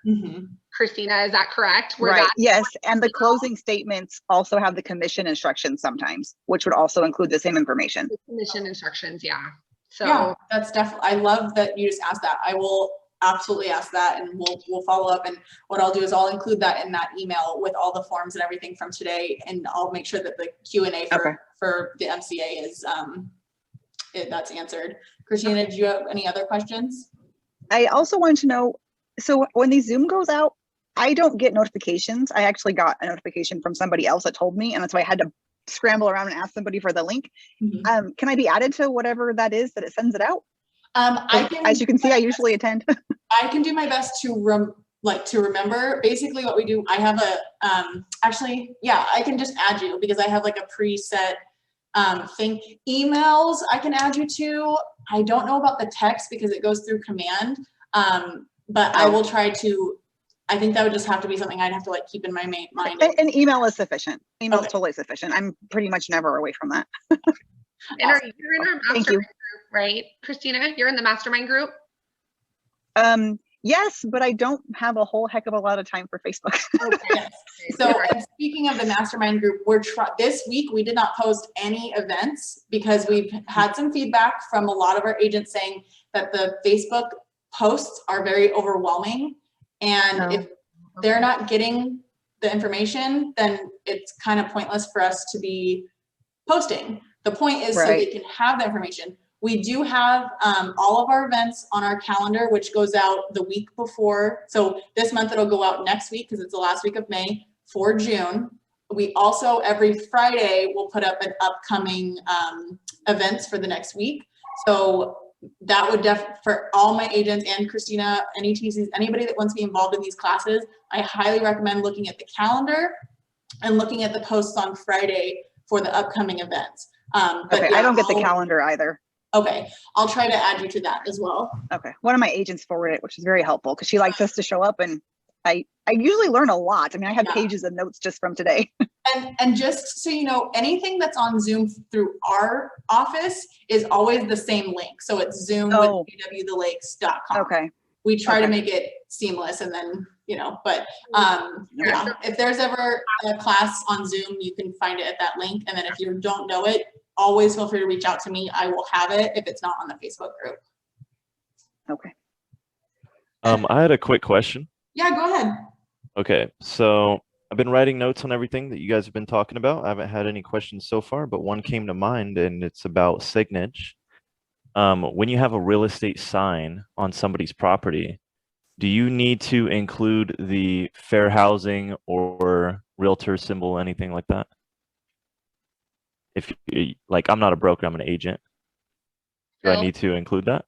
A: Christina, is that correct?
D: Yes, and the closing statements also have the commission instructions sometimes, which would also include the same information.
A: The commission instructions, yeah. So
C: yeah, that's definitely, I love that you just asked that. I will absolutely ask that, and we'll follow up. And what I'll do is I'll include that in that email with all the forms and everything from today, and I'll make sure that the Q&A for the MCA is that's answered. Christina, did you have any other questions?
D: I also wanted to know, so when the Zoom goes out, I don't get notifications. I actually got a notification from somebody else that told me, and that's why I had to scramble around and ask somebody for the link. Can I be added to whatever that is that it sends it out? As you can see, I usually attend.
C: I can do my best to remember. Basically what we do, I have a, actually, yeah, I can just add you because I have like a preset thing. Emails I can add you to. I don't know about the text because it goes through command, but I will try to. I think that would just have to be something I'd have to like keep in my mind.
D: An email is sufficient. Email is totally sufficient. I'm pretty much never away from that.
A: And you're in our mastermind group, right, Christina? You're in the mastermind group?
D: Yes, but I don't have a whole heck of a lot of time for Facebook.
C: Yes. So, and speaking of the mastermind group, this week we did not post any events because we've had some feedback from a lot of our agents saying that the Facebook posts are very overwhelming. And if they're not getting the information, then it's kind of pointless for us to be posting. The point is so they can have the information. We do have all of our events on our calendar, which goes out the week before. So this month it'll go out next week because it's the last week of May for June. We also, every Friday, will put up an upcoming events for the next week. So that would for all my agents and Christina, any TCs, anybody that wants to be involved in these classes, I highly recommend looking at the calendar and looking at the posts on Friday for the upcoming events. But
D: Okay,
C: yeah,
D: I don't get the calendar either.
C: Okay, I'll try to add you to that as well.
D: Okay, one of my agents forwarded it, which is very helpful because she likes us to show up, and I usually learn a lot. I mean, I have pages of notes just from today.
C: And just so you know, anything that's on Zoom through our office is always the same link. So it's Zoom with awthelakes.com.
D: Okay.
C: We try to make it seamless, and then, you know, but yeah, if there's ever a class on Zoom, you can find it at that link. And then if you don't know it, always feel free to reach out to me. I will have it if it's not on the Facebook group.
D: Okay.
E: I had a quick question.
C: Yeah, go ahead.
E: Okay, so I've been writing notes on everything that you guys have been talking about. I haven't had any questions so far, but one came to mind, and it's about signage. When you have a real estate sign on somebody's property, do you need to include the fair housing or realtor symbol, anything like that? If like, I'm not a broker, I'm an agent. Do I need to include that?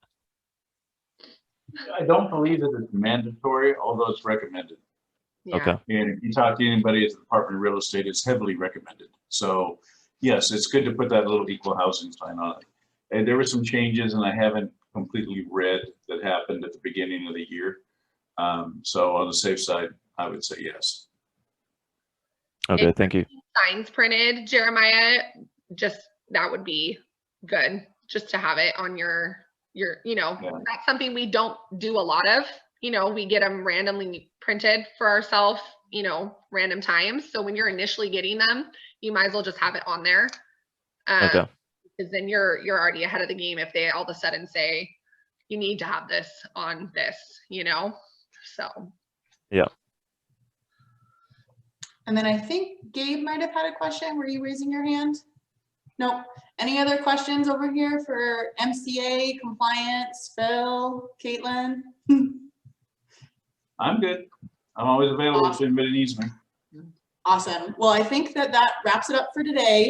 B: I don't believe that it's mandatory, although it's recommended.
A: Yeah.
E: Okay.
B: And if you talk to anybody at the Department of Real Estate, it's heavily recommended. So yes, it's good to put that little equal housing sign on it. And there were some changes, and I haven't completely read, that happened at the beginning of the year. So on the safe side, I would say yes.
E: Okay, thank you.
A: Signs printed, Jeremiah, just that would be good, just to have it on your you know, that's something we don't do a lot of. You know, we get them randomly printed for ourselves, you know, random times. So when you're initially getting them, you might as well just have it on there.
E: Okay.
A: Because then you're already ahead of the game if they all of a sudden say you need to have this on this, you know. So
E: yeah.
C: And then I think Gabe might have had a question. Were you raising your hand? Nope. Any other questions over here for MCA, compliance, Phil, Caitlin?
B: I'm good. I'm always available if anybody needs me.
C: Awesome. Well, I think that wraps it up for today.